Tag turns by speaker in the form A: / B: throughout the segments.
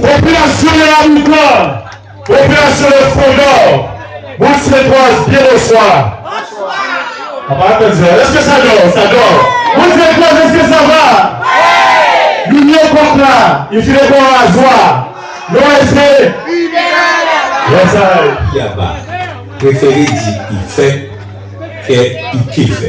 A: Opération de la Boucan, opération de Fondor, vous serez bien au soir. Est-ce que ça dort? Ça dort. Vous serez est-ce que ça va? L'union contre là, il faut qu'on la joie. L'OSC.
B: Yaba, préféré dit il fait, il kiffe.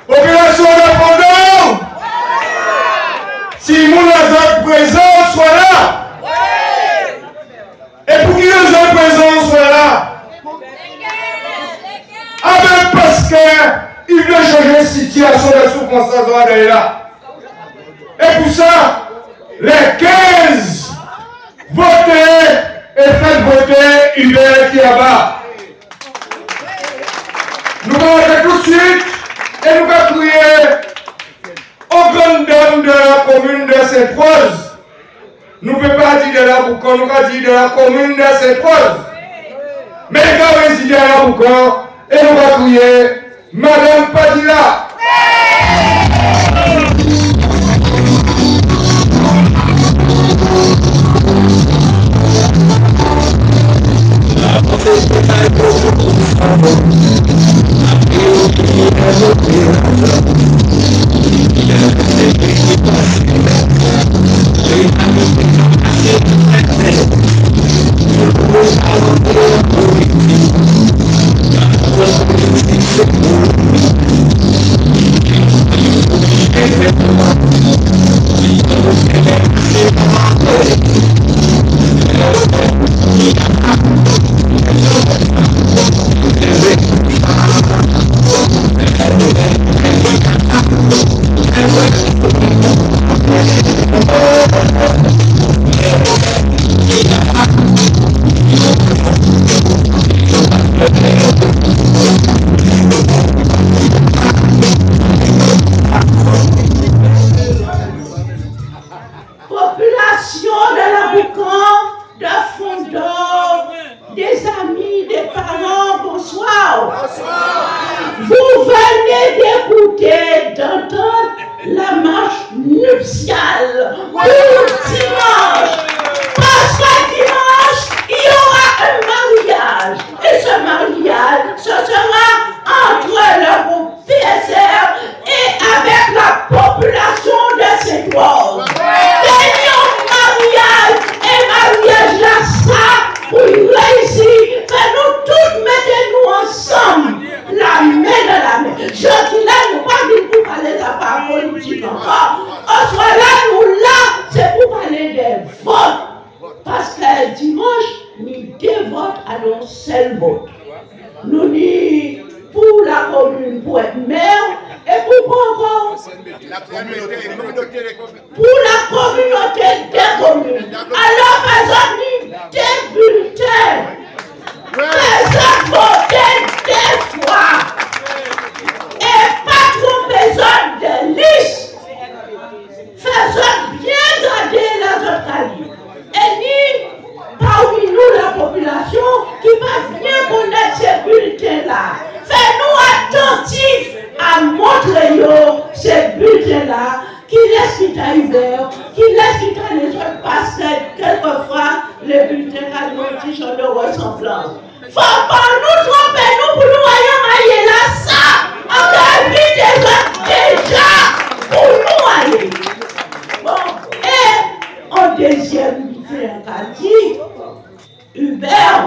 A: Population de Fondor, si mon autres présents soient là, et pour qui les autres présents soient là, avec parce qu'il veut changer de situation de circonstance de là. Et pour ça, les 15 votez et faites voter Hubert qui est là-bas. Nous allons aller tout de suite et nous allons crier aux grandes dames de la commune de Sainte-Rose. Nous ne pouvons pas dire de la Boucan, nous allons dire de la commune de Sainte-Rose. Mais nous allons résider à la Boucan et nous allons crier Madame Padilla.
C: Mariage, et mariage là, ça, pour réussir vote à nos seul vote. Nous ni pour la commune pour être maire et pour encore pour la communauté des communes. Alors, personne des bulletins. Personne voter des fois. Et pas trop besoin de liste. Faisons bien garder la autres qualité. Et ni parmi nous la population qui va bien connaître ces bulletins-là. Fais-nous attentifs à montrer ces bulletins-là qui laissent quitter ouvert, qui laissent quitter les autres parce que quelquefois les bulletins ont un petit genre de ressemblance. Faut pas nous tromper, nous pour nous aller là, ça, on a vu des autres déjà pour nous aller. Bon, et en deuxième bulletin, on a dit, Hubert,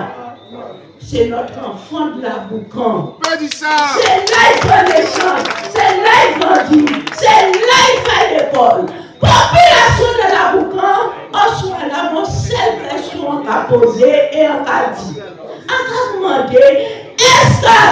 C: c'est notre enfant de la Boucan. C'est là il connaissance, c'est là il grandit, c'est là il fait l'école. Population de la Boucan, on soit là, mon seule question à poser et on a dit. On a demandé, est-ce qu'un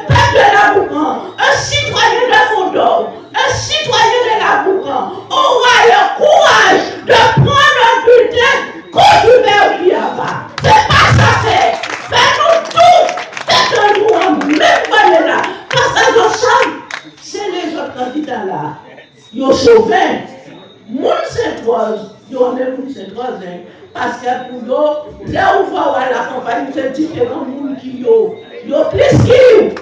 C: peuple de la Boucan, un citoyen de Fondor, un citoyen de la Boucan aura le courage de prendre un bulletin contre Hubert Biaba? C'est pas ça fait. Fais-nous tout. Faites-nous en même point là. Parce que nous sommes, c'est les autres candidats là. Ils ont sauvé. Moun Saint-Rose, ils ont même Moun Saint-Rose. Parce que pour eux, là où on va voir la campagne, c'est différent de moun qui ont. Ils ont plus qu'ils.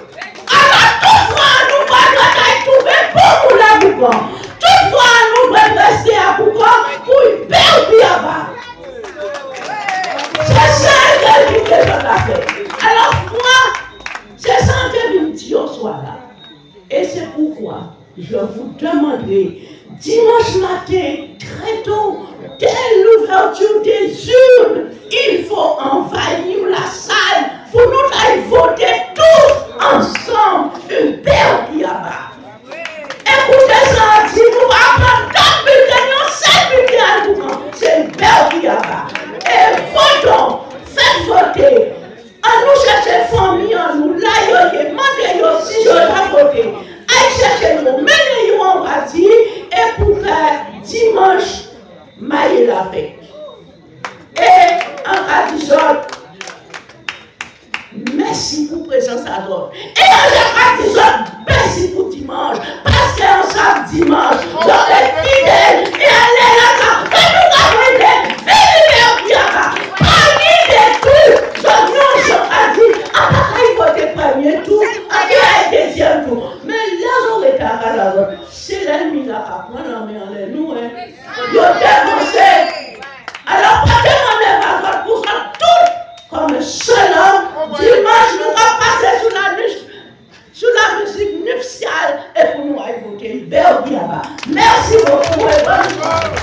C: Alors, toutefois, nous allons trouver beaucoup la Boucan. Toutefois, nous devons rester à Boucan pour y perdre Biaba. C'est ça que je fait. Alors moi, c'est ça que je me dis au soir là. Et c'est pourquoi je vous demanderai dimanche matin, très tôt, dès l'ouverture des urnes, il faut envahir la salle pour nous aller voter tous ensemble Hubert Biaba. Écoutez ça, si nous allons prendre 4 bulletins, 7 bulletins à Boucan, c'est Hubert Biaba. Et votons, faites voter. À nous chercher famille, à nous là, demandez si je vais voter. Allez chercher nous, menez-nous en partie et pour faire dimanche, mailler la paix. Et en Radisson, merci pour présence à d'autres. Et en Radisson, merci pour dimanche. Parce qu'en samedi dimanche, j'aurai fidèle et allez là-bas. Et nous avons été Hubert Biaba. Parmi les tout, je a dit, ah, il faut des premiers tours, ah, il deuxième tour. Mais là, on est à la zone. C'est l'ennemi là qui prend en main les nous. Ils ont dénoncé. Alors, pas demander ma vote pour ça tout comme un seul homme. Dimanche, nous allons passer sur la musique nuptiale et pour nous aller voter Hubert Biaba. Merci beaucoup et bonne soirée.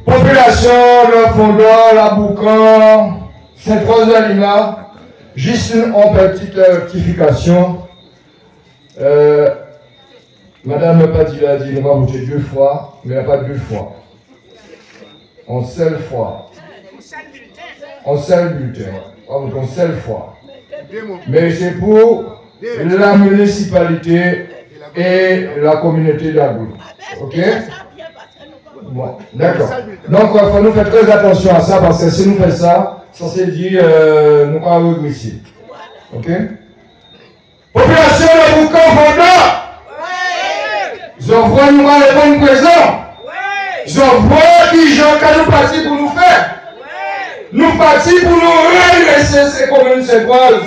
A: Population de Fondor, la Boucan, Saint-Rose-de-Lima, juste une petite rectification. Madame Padilla a dit qu'on va voter 2 fois, mais il n'y a pas 2 fois. En seule fois. En seul bulletin. On va voter en seule fois. Mais c'est pour la municipalité et la communauté d'Aboul. Ok? Bon, d'accord. Donc, il faut nous faire très attention à ça parce que si nous faisons ça, ça se dit, nous allons regresser. Ok? Population de Boucan Fondor! Je vois nous les bons présents. Je vois qui gens que nous partis pour nous faire. Nous partis pour nous redresser ces communes séquoises.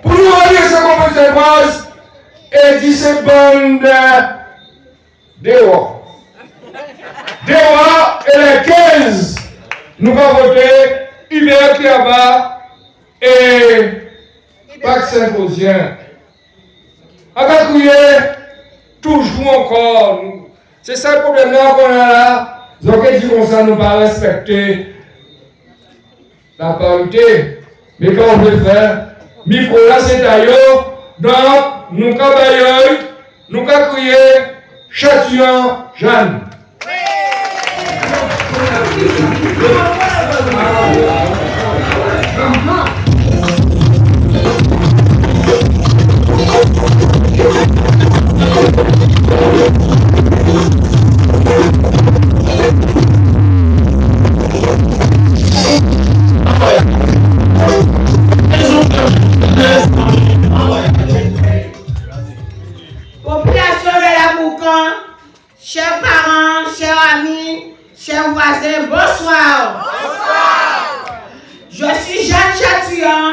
A: Pour nous redresser ces communes séquoises et dire ces bandes dehors. Dehors et les 15, nous allons voter Hubert Biaba et Pâques Saint-Posien. Avec toujours encore, C'est ça le problème qu'on a là. Donc, dit comme ça, nous ne pas respecter la parité. Mais quand on veut faire, micro là, c'est d'ailleurs. Donc, nous avons nous crier Châtillon Jeanne.
C: Population de la Boucan, chers parents, chers amis, chers voisins, bonsoir. Bonsoir. Je suis Jeanne Châtillon.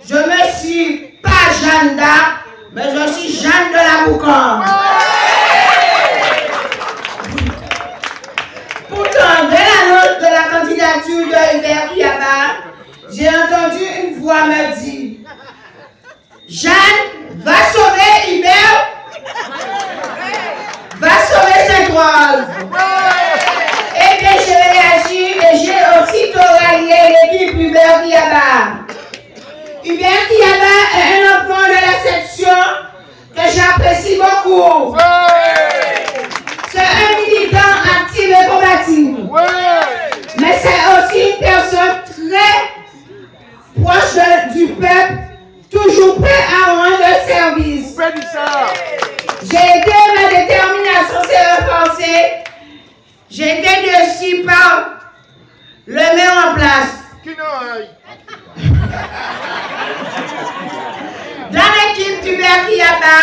C: Je ne suis pas Jeanne d'Arc, mais je suis Jeanne de la Boucan. Pourtant, dès l'annonce de la candidature de Hubert Kiaba, j'ai entendu une voix me dire: Jeanne va sauver Hubert, va sauver Sainte-Rose. Et bien j'ai réagi et j'ai aussitôt rallié l'équipe Hubert Kiaba. Hubert Kiaba est un enfant de la section que j'apprécie beaucoup. C'est un militant actif et combatif. Mais c'est aussi une personne très proche du peuple, toujours prêt à rendre service. J'ai été, ma détermination s'est renforcée. J'ai été déçue par le maire en place. Dans l'équipe d'Hubert Kiaba,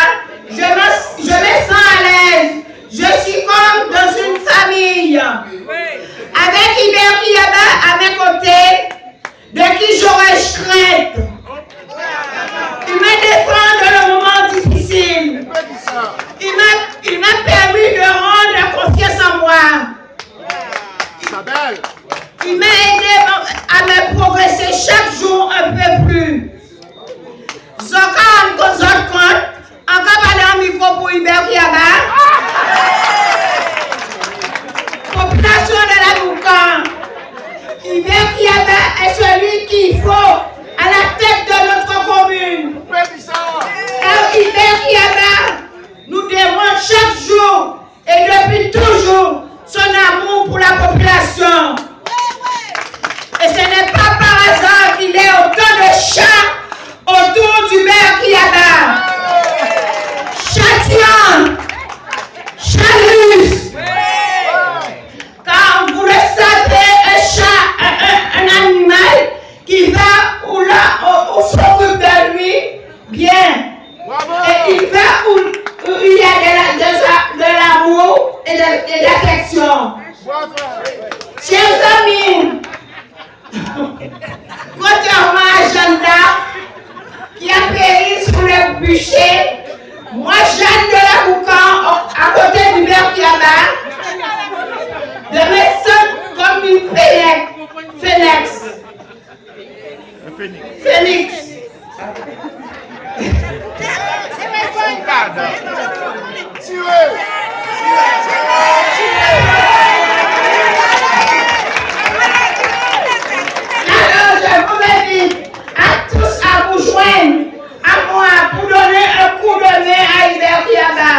C: je me sens à l'aise. Je suis comme dans une famille. Avec Hubert Kiaba à mes côtés, de qui j'aurais crainte. Il me défend dans le moment difficile. Il m'a permis de rendre confiance en moi. Il m'a aidé à me progresser chaque jour un peu plus. Encore parler en micro pour Hubert Kiaba. Population de la Boucan. Hubert Kiaba est celui qu'il faut à la tête de notre commune. Hubert Kiaba nous demande chaque jour et depuis toujours son amour pour la population. Et ce n'est pas par hasard qu'il est autant de chats autour d'Hubert Kiaba. Châtillon, Chalus. Car vous le savez, un chat, un animal qui va où on s'occupe de lui, bien. Et il va où il y a de l'amour et de l'affection. Chers amis, contrairement à Jeanne d'Arc, qui a péri sous le bûcher, moi, Jeanne de la Boucan, à côté d'Hubert Kiaba, de médecin comme une phénix. Alors, je vous invite à tous à vous joindre à moi pour donner un coup de main à Hubert Kiaba.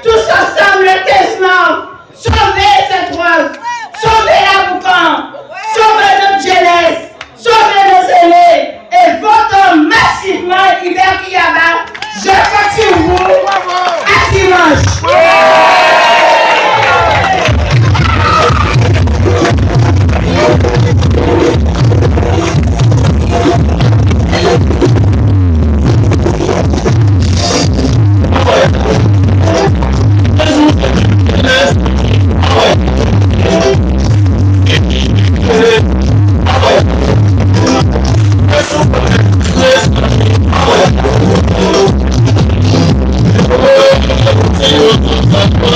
C: Tous ensemble le 15 novembre, sauvez Sainte-Rose, sauvez la Boucan, sauvez notre jeunesse, sauvez nos aînés et votons massivement Hubert Kiaba. Je compte sur vous. À dimanche.
B: Thank you.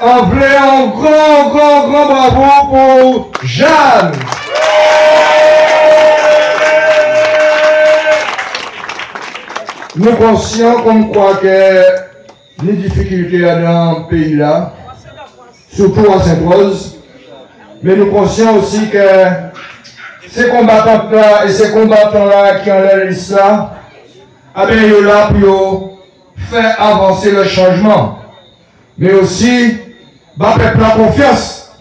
A: On voulait un grand bravo pour Jeanne. Nous sommes conscients comme quoi que les difficultés dans le pays là, surtout à Sainte-Rose, mais nous sommes conscients aussi que ces combattants-là et ces combattants-là qui ont la liste là, ils sont là pour faire avancer le changement. Mais aussi, peuple la confiance.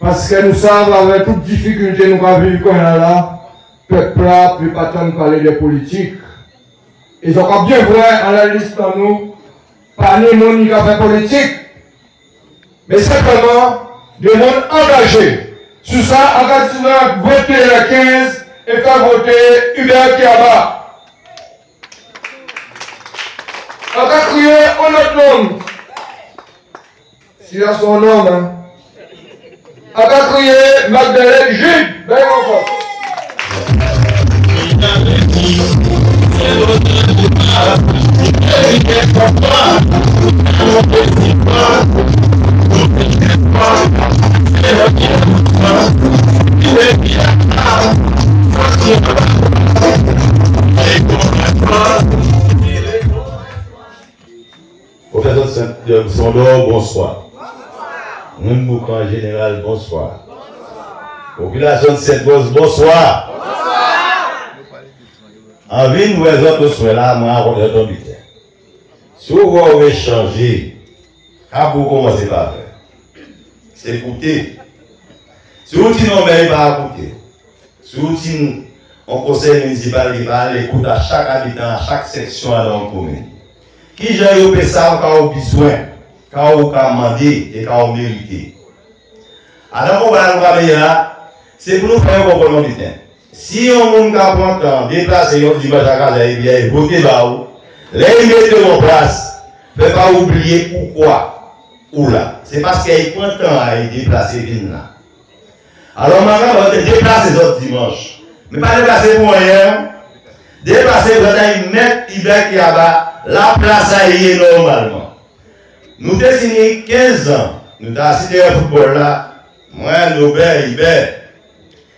A: Parce que nous savons, avec toutes les difficultés que nous avons vécues là, le peuple là ne peut pas tant parler de politique. Ils ont encore bien vrai en la liste dans nous, pas les gens qui ont fait politique, mais simplement des gens engagés. Sur ça, on va voter le 15 et faire voter Hubert Kiaba. On va crier un autre nom. S'il a son nom, hein. On va crier Magdalene Jude. Ben,
D: Professeur Sondor, bonsoir. Même Boucan général, bonsoir. Population de Sainte-Rose, bonsoir. En vie, nous les autres soins là, moi, on est tombé. Si vous voulez changer, à vous commencer par faire, c'est écouter. Si vous dites non, mais pas écouter. Si vous dites on conseil municipal qui va écouter à chaque habitant, à chaque section dans la commune. Qui j'ai eu ça quand vous besoin, quand vous demandez et quand vous méritez. Alors, on va là, c'est pour nous faire un bon temps. Si on ne prend temps, déplacer un dimanche à casa et voter là où, les mettez en place, ne faut pas oublier pourquoi, ou là. C'est parce qu'il prend temps à déplacer là. Alors, maintenant, on va déplacer les autres dimanches. Mais pas déplacer pour rien. Déplacer, vous allez mettre Hubert Kiaba la place à y normalement. Nous avons signé 15 ans. Nous avons cité un football là. Moi, Nobel, Hubert,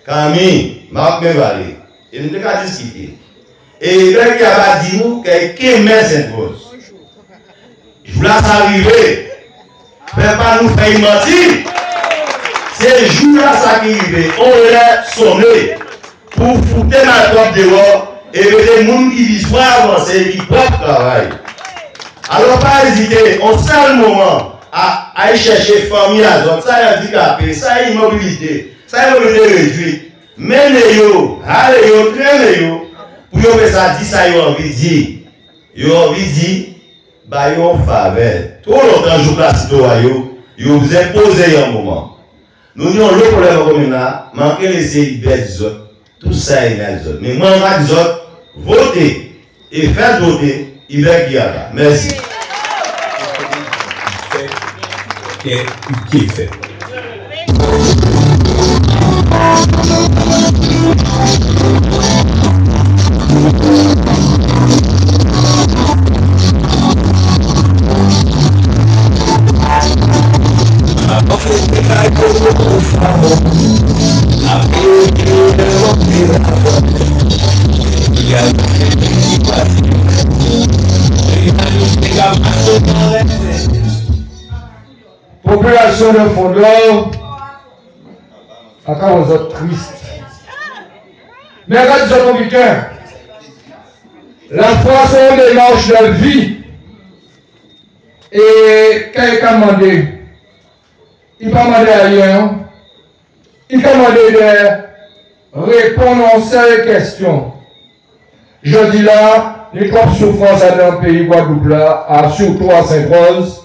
D: Camille, Marc Mévalé. Et nous avons discuté. Et Hubert Kiaba dit nous qu'il aimait Sainte-Rose. Je voulais arriver. Mais pas nous faire mentir. C'est jour là ça qui arrive. On l'a sonné pour foutre ma tête dehors. Et les gens qui disent soit avancer, qui peuvent travailler. Alors, pas hésiter, on sait le moment à aller chercher famille à zone, ça handicapé, ça immobilité, ça immobilité réduite. Menez-yo, allez-yo, traînez-yo, pour que ça dit ça, ils ont envie de dire. Ils ont envie de dire, bah, ils ont faveur. Tout longtemps, je place ils vous imposez un moment. Nous avons le problème communal, manquer laisser les autres. Tout ça est les autres. Mais moi, on les autres, votez et faites voter Hubert Kiaba. Merci.
B: Qui fait?
A: Population de Fondor, encore aux autres tristes. Mais regarde les autres week-ends. La France est une démarche de vie. Et quelqu'un a demandé, il n'a pas demandé à rien. Il a demandé de répondre à ces questions. Je dis là, les corps souffrance dans le pays Guadeloupe là, surtout à Sainte-Rose,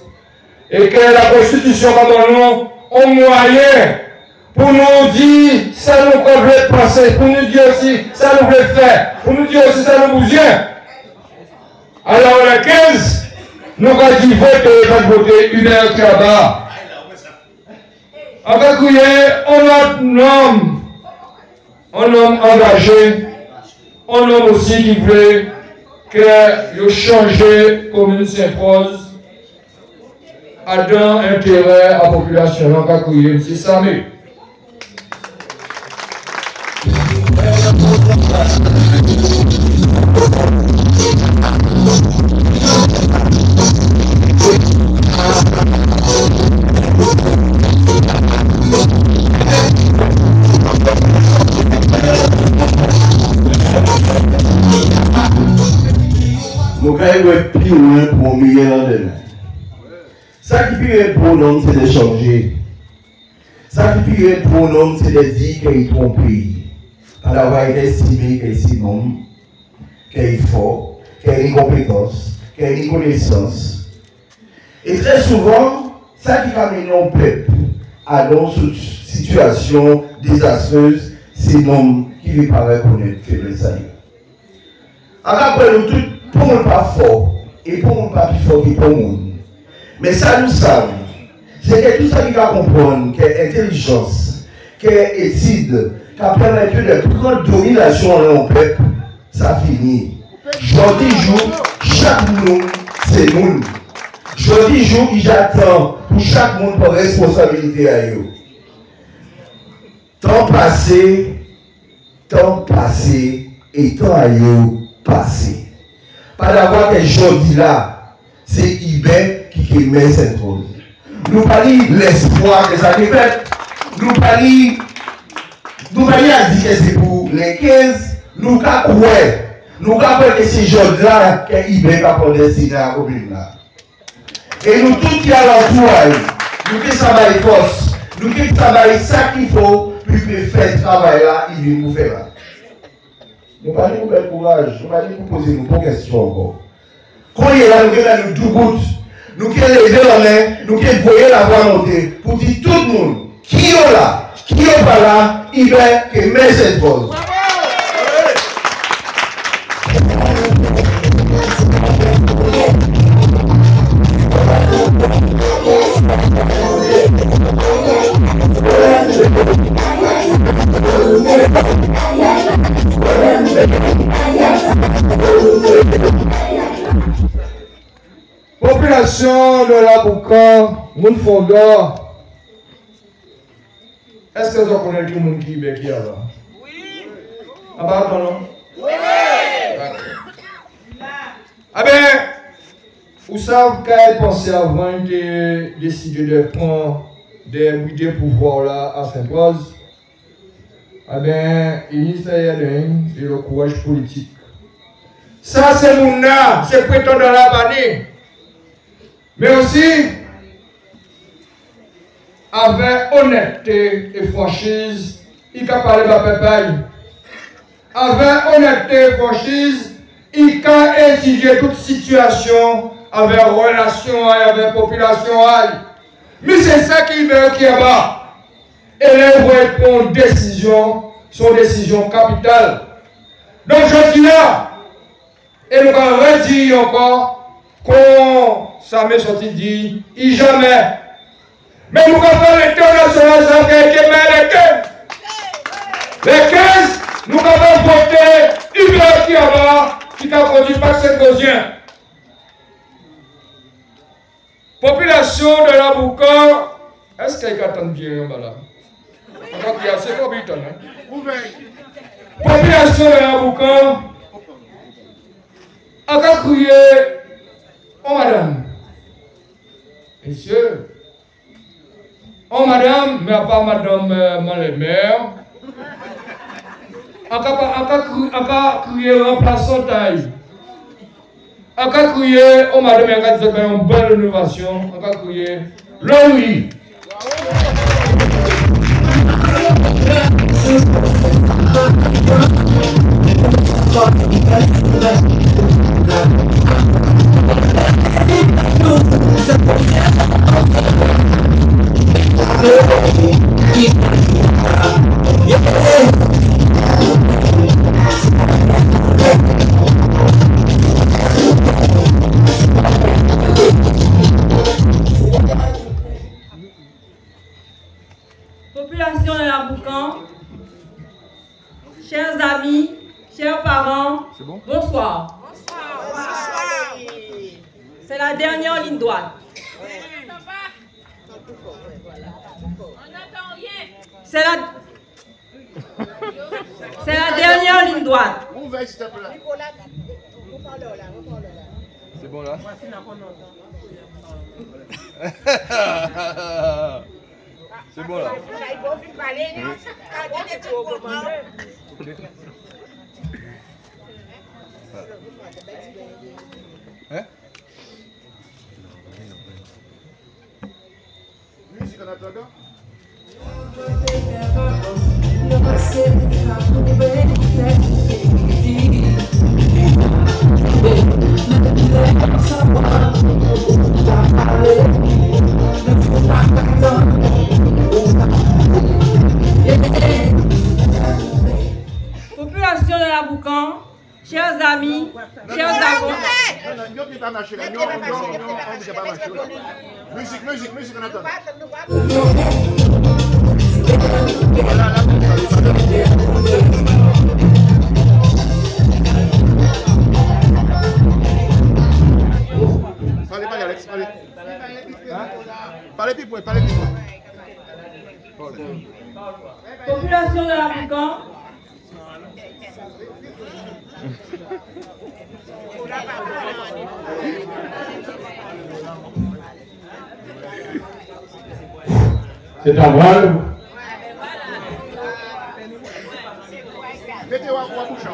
A: et que la Constitution va nous un moyen pour nous dire ça nous veut penser, pour nous dire aussi ça nous veut faire, pour nous dire aussi ça nous besoin. Alors le 15, nous avons dit voter Hubert Kiaba. On va crier un homme engagé, un homme aussi qui veut que change commune Sainte-Rose a dans intérêt à la population qui a crié, c'est ça, mais.
E: Nous avons plus loin pour meilleur lendemain. Ça qui peut pour nous, c'est de changer. Ça qui peut pour nous, c'est de dire qu'il est trompé. Par avoir estimé qu'il est si bon, qu'il est fort, qu'il a une compétence, qu'il a une connaissance. Et très souvent, ça qui amène le peuple à dans une situation désastreuse, c'est l'homme qui ne veut pas reconnaître faiblesse. Après, nous tous, pour ne pas fort, et pour ne pas plus fort que pour le monde. Mais ça, nous savons, c'est que tout ça qui va comprendre, que l'intelligence, que l'étude, qu'à permettre de prendre domination dans le peuple, ça finit. Jeudi jour, chaque monde, c'est nous. Jeudi jour, j'attends pour chaque monde pour responsabilité à eux. Temps passé et temps à eux passé. Pas d'avoir que jeudi là, c'est Ibé qui met cette rôle. Nous parlons l'espoir que ça fait. Nous parlons à dire que c'est pour les 15. Nous avons que c'est jeudi là que Ibé va prendre destiné à la commune là. Et nous tous qui allons l'entourage, nous qui travaillons force, nous qui travaillons ça qu'il faut, puis faire ce travail là, il vient nous faire là. Nous parlons de courage, nous parlons de poser nos questions encore. Quand il est là, nous avons deux gouttes, nous avons lever la main, nous avons voyer la voix monter, pour dire tout le monde, qui est là, qui n'est pas là, il va que met cette pause.
A: Population de la Boucan, moun fondor. Est-ce que vous connaissez tout le monde qui est là? Oui. Ah bah non? Oui. Ah ben, vous savez qu'elle pensait avant de décider de prendre des pouvoirs là à Saint-Rose. Ah ben, il y a le courage politique. Ça c'est mon âme, c'est prétendant dans la banée. Mais aussi, avec honnêteté et franchise, il a parlé de la papaye. Avec honnêteté et franchise, il a exigé toute situation avec relation avec la population. Mais c'est ça qui veut qu'il y a bas. Et là, il va prendre décision, son décision capitale. Donc je dis là, et nous allons redire encore, qu'on ça m'est sorti dit, il jamais. Mais nous allons faire l'international, ça fait que les 15. Les 15, nous allons voter Hubert Kiaba, qui n'a conduit pas cette cosien. Population de la Boucan, est-ce qu'elle attend bien là? C'est comme il hein? Population de la Boucan, a crié, oh madame, messieurs, oh madame, mais pas madame Malemère, a crié remplaçant taille, a crié, oh madame, il y a une belle innovation, a crié, Louis.
F: Population de la Boucan, chers amis, chers parents, bonsoir. Bonsoir. C'est la dernière ligne droite. C'est la dernière ligne droite.
G: C'est bon là? C'est bon là. Hein?
H: Musique en attendant.
F: Population de la Boucan, chers amis, chers avocats.
H: Musique en attendant. Parlez, Alex, parlez. Parlez, people, parlez, people.
F: Population de la Boucan.
A: C'est un voile.
H: Mettez-vous à bouche.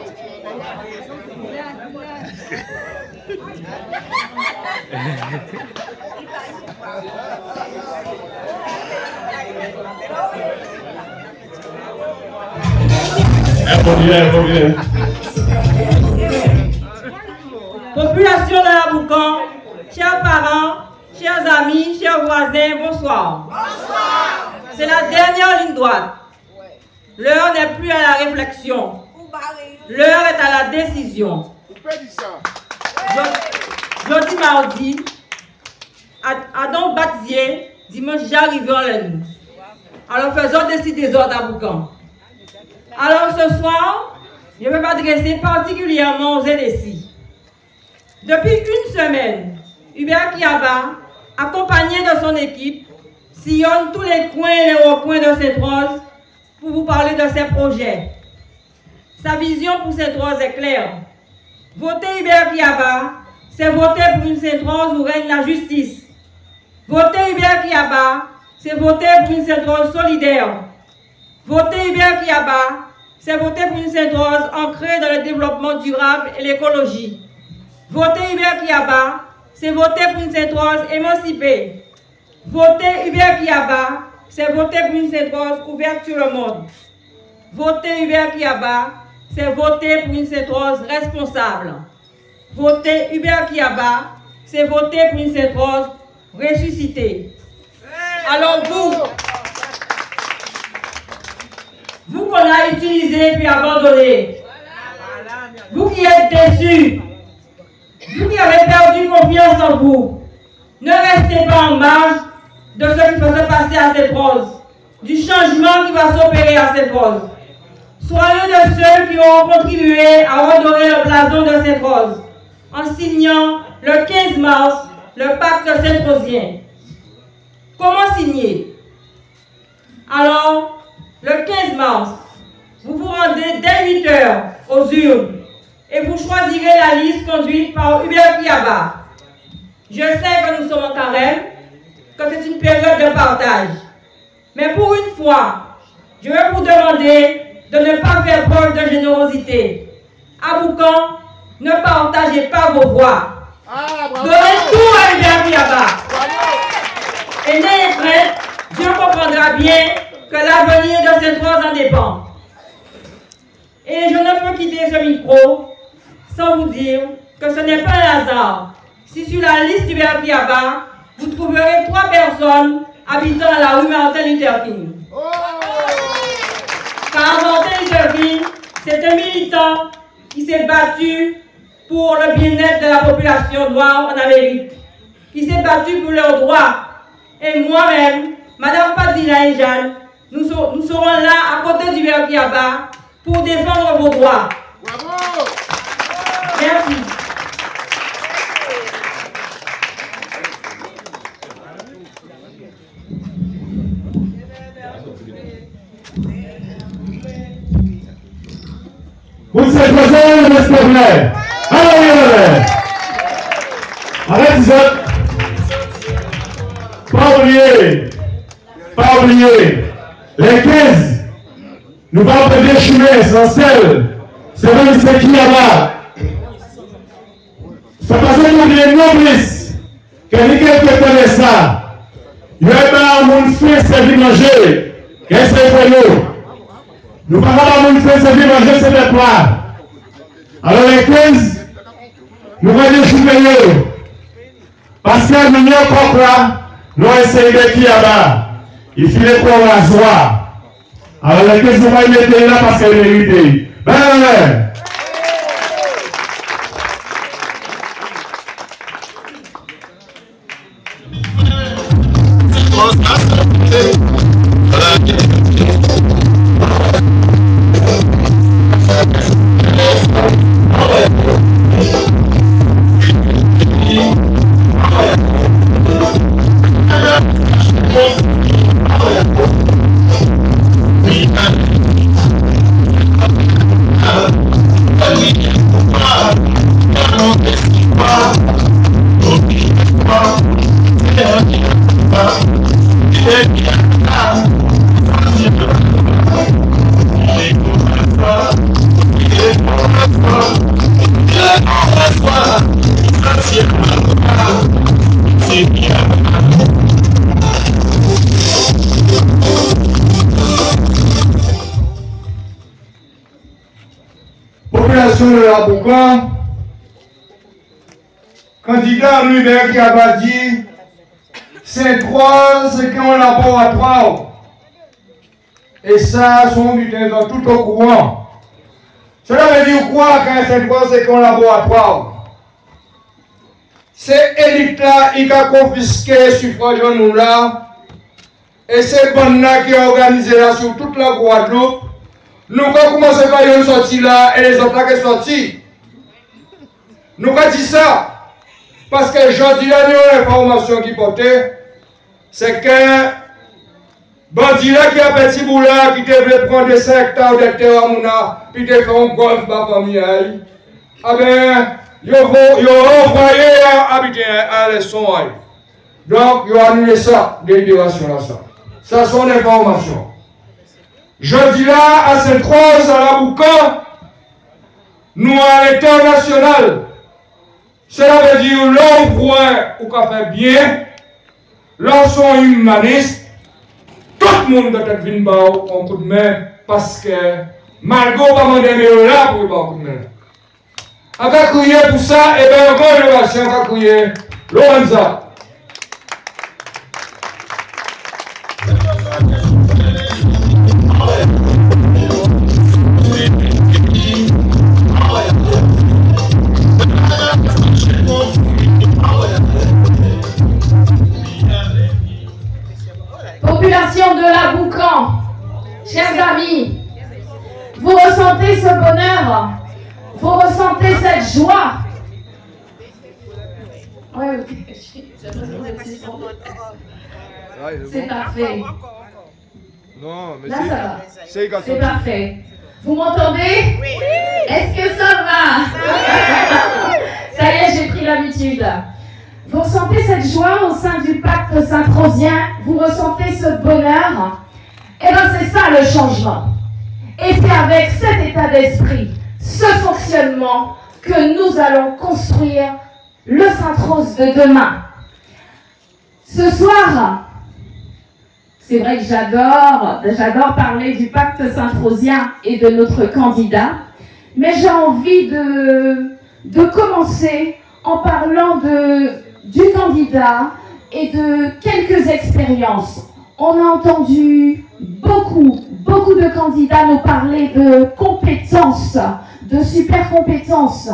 F: Population de la Boucan, chers parents, chers amis, chers voisins, bonsoir. Bonsoir. C'est la dernière ligne droite. L'heure n'est plus à la réflexion. L'heure est à la décision. Jeudi mardi, Adam baptisé, dimanche j'arrive en lundi. Alors faisons décider des ordres à Boucan. Alors ce soir, je vais m'adresser particulièrement aux indécis. Depuis une semaine, Hubert Kiaba, accompagné de son équipe, sillonne tous les coins et les recoins de Sainte-Rose pour vous parler de ses projets. Sa vision pour Sainte-Rose est claire. Voter Hubert Kiaba, c'est voter pour une Sainte-Rose où règne la justice. Voter Hubert Kiaba, c'est voter pour une Sainte-Rose solidaire. Voter Hubert Kiaba, c'est voter pour une Sainte-Rose ancrée dans le développement durable et l'écologie. Voter Hubert Kiaba, c'est voter pour une Sainte-Rose émancipée. Voter Hubert Kiaba, c'est voter pour une Sainte-Rose ouverte sur le monde. Voter Hubert Kiaba, c'est voter pour une Sainte-Rose responsable. Voter Hubert Kiaba, c'est voter pour une Sainte-Rose ressuscitée. Alors vous qu'on a utilisé puis abandonné, vous qui êtes déçus, vous qui avez perdu confiance en vous, ne restez pas en marge de ce qui va se passer à Sainte-Rose, du changement qui va s'opérer à Sainte-Rose. Soyez de ceux qui auront contribué à redorer le blason de Sainte-Rose en signant le 15 mars le pacte Saint-Rosien. Comment signer? Alors, le 15 mars, vous vous rendez dès 8 h aux urnes et vous choisirez la liste conduite par Hubert Kiaba. Je sais que nous sommes en carême, que c'est une période de partage. Mais pour une fois, je vais vous demander de ne pas faire preuve de générosité. À Boucan, ne partagez pas vos voix. Donnez tout à Hubert Kiaba. Et n'ayez crainte, Dieu comprendra bien que l'avenir de Sainte-Rose en dépend. Et je ne peux quitter ce micro sans vous dire que ce n'est pas un hasard si sur la liste Hubert Kiaba, vous trouverez 3 personnes habitant à la rue Martin Luther King. Car Martin Luther King, c'est un militant qui s'est battu pour le bien-être de la population noire en Amérique, qui s'est battu pour leurs droits. Et moi-même, Madame Padilla et Jeanne, nous serons là à côté d'Hubert Kiaba pour défendre vos droits. Bravo! Merci.
I: Vous êtes présents, s'il vous plaît. Allez. Arrête, Isaac. Pas oublier. Les 15, nous allons prendre des chemins essentiels. C'est même ce qui y a là. C'est parce que nous les noblesse. Quelqu'un qui connaît ça. Il y a un monde fait servir manger. Qu'est-ce que c'est nous? Nous ne pouvons pas monde faire servir manger, c'est le plat. Alors les 15, nous allons jouer. Parce que nous n'y encore là, nous essayons de qui là-bas. Il faut les prendre à soi. Alors les 15, nous allons mettre là parce qu'elle mérite. Ben,
A: population de la Boucan, candidat lui-même qui a dit Sainte-Rose qui est un laboratoire. Et ça, son butin dans tout au courant. Cela veut dire quoi quand Sainte-Rose est un laboratoire? C'est élite là, il a confisqué suffrage nous là. Et c'est bon là qui a organisé là sur toute la Guadeloupe. Nous avons commencé par une sortie là et les autres là qui sont sortis. Nous avons dit ça. Parce que aujourd'hui, là, nous avons l'information qui portait, c'est qu'un bandit là qui a petit bout là, qui devait prendre des 5 hectares de terre à Mouna, puis de faire un golf par famille. Ah ben, ils ont envoyé habiter à l'Esson. Donc, ils ont annulé ça, délibération là, ça. Ça, sont l'information. Jeudi là, à Sainte-Rose, à la Boucan, nous à l'international. Cela veut dire l'homme point ou qu'a fait bien, l'homme sont humanistes, tout le monde doit être venu en coup de main parce que malgré pas demander là pour un coup de main. On va crier pour ça, et bien encore une fois, on va crier Lorenza.
C: Population de la Boucan, chers amis, vous ressentez ce bonheur, vous ressentez cette joie. C'est parfait.
G: Non, mais
C: là, ça va.
G: C'est
C: parfait. Vous m'entendez? Oui. Est-ce que ça va? Ça y est, j'ai pris l'habitude. Vous ressentez cette joie au sein du pacte Saint-Rosien? Vous ressentez ce bonheur? Eh bien, c'est ça le changement. Et c'est avec cet état d'esprit, ce fonctionnement, que nous allons construire le Sainte-Rose de demain. Ce soir, c'est vrai que j'adore parler du pacte Saint-Rosien et de notre candidat, mais j'ai envie de commencer en parlant du candidat et de quelques expériences. On a entendu beaucoup de candidats nous parler de compétences, de super compétences.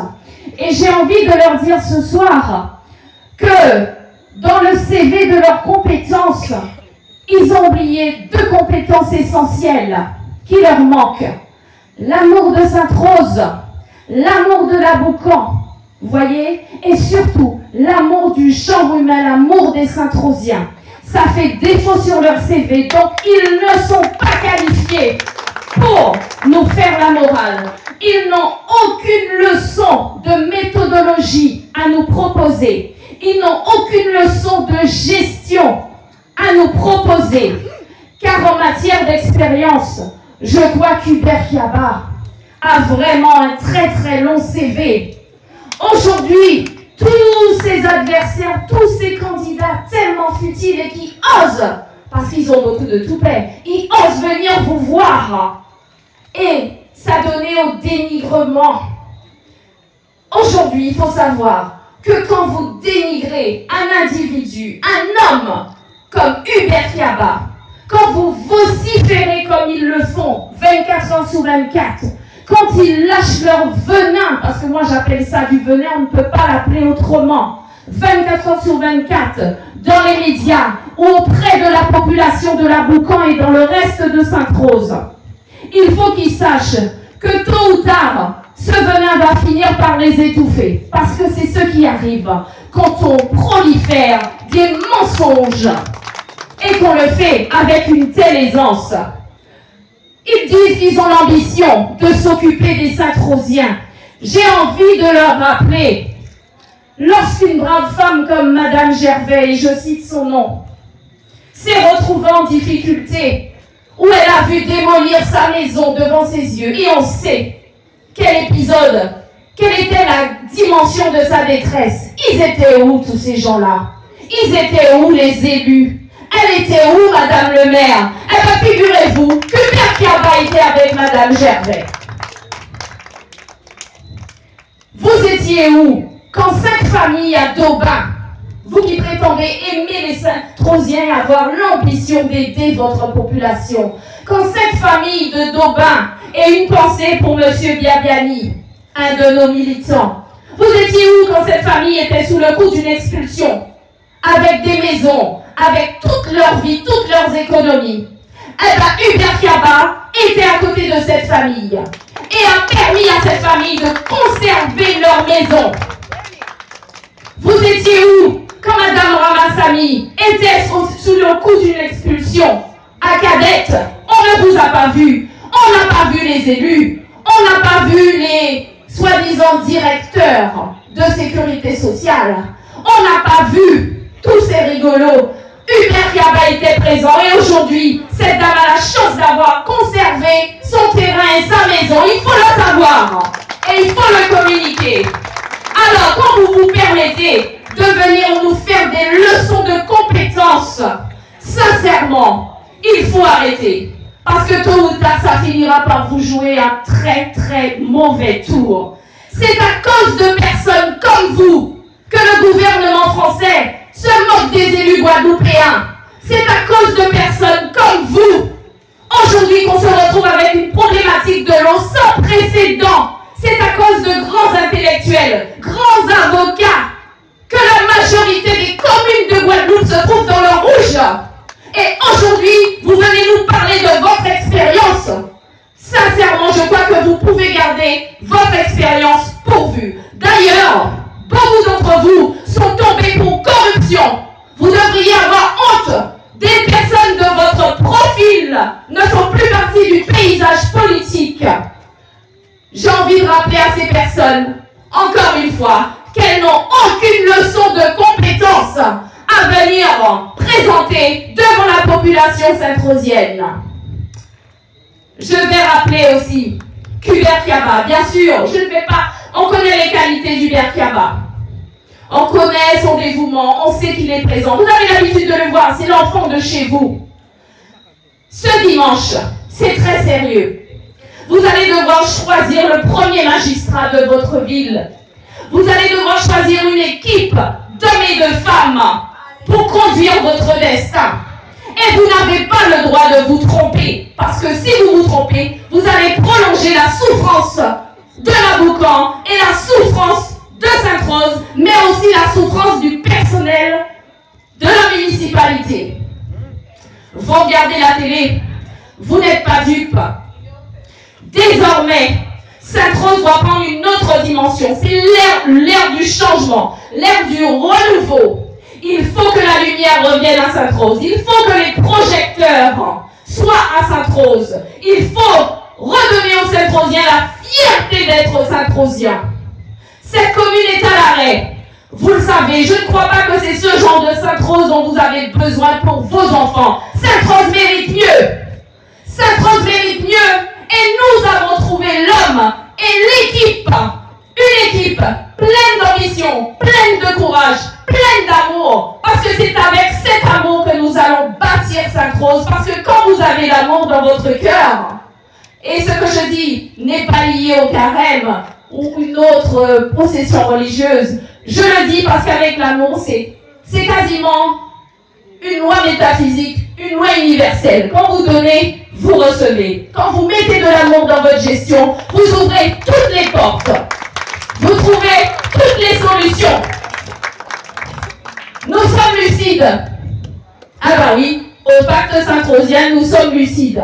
C: Et j'ai envie de leur dire ce soir que dans le CV de leurs compétences, ils ont oublié 2 compétences essentielles qui leur manquent. L'amour de Sainte-Rose, l'amour de la Boucan, vous voyez, et surtout l'amour du genre humain, l'amour des Sainte-Rosiens. Ça fait défaut sur leur CV, donc ils ne sont pas qualifiés pour nous faire la morale. Ils n'ont aucune leçon de méthodologie à nous proposer. Ils n'ont aucune leçon de gestion à nous proposer. Car en matière d'expérience, je crois qu'Hubert Kiaba a vraiment un très très long CV. Aujourd'hui, tous ces adversaires, tous ces candidats tellement futiles et qui osent, parce qu'ils ont beaucoup de toupets, ils osent venir vous voir et s'adonner au dénigrement. Aujourd'hui, il faut savoir que quand vous dénigrez un individu, un homme comme Hubert Kiaba, quand vous vociférez comme ils le font 24 heures sur 24, quand ils lâchent leur venin, parce que moi j'appelle ça du venin, on ne peut pas l'appeler autrement, 24 heures sur 24, dans les médias ou auprès de la population de la Boucan et dans le reste de Sainte-Rose, il faut qu'ils sachent que tôt ou tard, ce venin va finir par les étouffer. Parce que c'est ce qui arrive quand on prolifère des mensonges et qu'on le fait avec une telle aisance. Ils disent qu'ils ont l'ambition de s'occuper des Sainte-Rosiens. J'ai envie de leur rappeler, lorsqu'une brave femme comme Madame Gervais, et je cite son nom, s'est retrouvée en difficulté, où elle a vu démolir sa maison devant ses yeux, et on sait quel épisode, quelle était la dimension de sa détresse. Ils étaient où tous ces gens-là? Ils étaient où les élus? Elle était où, Madame le maire? Eh bien, figurez-vous que Hubert Kiaba était avec Madame Gervais. Vous étiez où quand 5 familles à Daubin, vous qui prétendez aimer les Sainte-Rosiens et avoir l'ambition d'aider votre population, quand 5 familles de Daubin et une pensée pour M. Biabiani, un de nos militants, vous étiez où quand cette famille était sous le coup d'une expulsion, avec des maisons, avec toute leur vie, toutes leurs économies? Eh bien, Hubert Kiaba était à côté de cette famille et a permis à cette famille de conserver leur maison. Vous étiez où quand Madame Ramassami était sous le coup d'une expulsion à Cadette? On ne vous a pas vu. On n'a pas vu les élus. On n'a pas vu les soi-disant directeurs de sécurité sociale. On n'a pas vu tous ces rigolos. Hubert Kiaba était présent et aujourd'hui, cette dame a la chance d'avoir conservé son terrain et sa maison. Il faut le savoir et il faut le communiquer. Alors, quand vous vous permettez de venir nous faire des leçons de compétences, sincèrement, il faut arrêter. Parce que tôt ou tard, ça finira par vous jouer un très très mauvais tour. C'est à cause de personnes comme vous que le gouvernement français se moque des élus guadeloupéens. C'est à cause de personnes comme vous, aujourd'hui, qu'on se retrouve avec une problématique de l'eau sans précédent. C'est à cause de grands intellectuels, grands avocats, que la majorité des communes de Guadeloupe se trouvent dans le rouge. Et aujourd'hui, vous venez nous parler de votre expérience. Sincèrement, je crois que vous pouvez garder votre expérience pourvue. D'ailleurs, beaucoup d'entre vous sont tombés pour corruption. Vous devriez avoir honte. Des personnes de votre profil ne sont plus partie du paysage politique. J'ai envie de rappeler à ces personnes, encore une fois, qu'elles n'ont aucune leçon de compétence à venir présenter devant la population sainte-rosienne. Je vais rappeler aussi qu'Hubert Kiaba, bien sûr, je ne vais pas, on connaît les qualités d'Hubert Kiaba. On connaît son dévouement, on sait qu'il est présent. Vous avez l'habitude de le voir, c'est l'enfant de chez vous. Ce dimanche, c'est très sérieux. Vous allez devoir choisir le premier magistrat de votre ville. Vous allez devoir choisir une équipe d'hommes et de femmes pour conduire votre destin. Et vous n'avez pas le droit de vous tromper. Parce que si vous vous trompez, vous allez prolonger la souffrance de la Boucan et la souffrance de Sainte-Rose, mais aussi la souffrance du personnel de la municipalité. Vous regardez la télé, vous n'êtes pas dupes. Désormais, Sainte-Rose doit prendre une autre dimension. C'est l'ère du changement, l'ère du renouveau. Il faut que la lumière revienne à Sainte-Rose. Il faut que les projecteurs soient à Sainte-Rose. Il faut redonner aux Sainte-Rosiens la fierté d'être Saint-Rosien. Cette commune est à l'arrêt. Vous le savez, je ne crois pas que c'est ce genre de Sainte-Rose dont vous avez besoin pour vos enfants. Sainte-Rose mérite mieux. Sainte-Rose mérite mieux. Et nous avons trouvé l'homme et l'équipe. Une équipe pleine d'ambition, pleine de courage, pleine d'amour. Parce que c'est avec cet amour que nous allons bâtir Sainte-Rose. Parce que quand vous avez l'amour dans votre cœur, et ce que je dis n'est pas lié au carême ou une autre procession religieuse, je le dis parce qu'avec l'amour, c'est quasiment une loi métaphysique, une loi universelle. Quand vous donnez, vous recevez. Quand vous mettez de l'amour dans votre gestion, vous ouvrez toutes les portes. Vous trouvez toutes les solutions. Nous sommes lucides. Ah ben oui, au pacte Saint-Rosien, nous sommes lucides.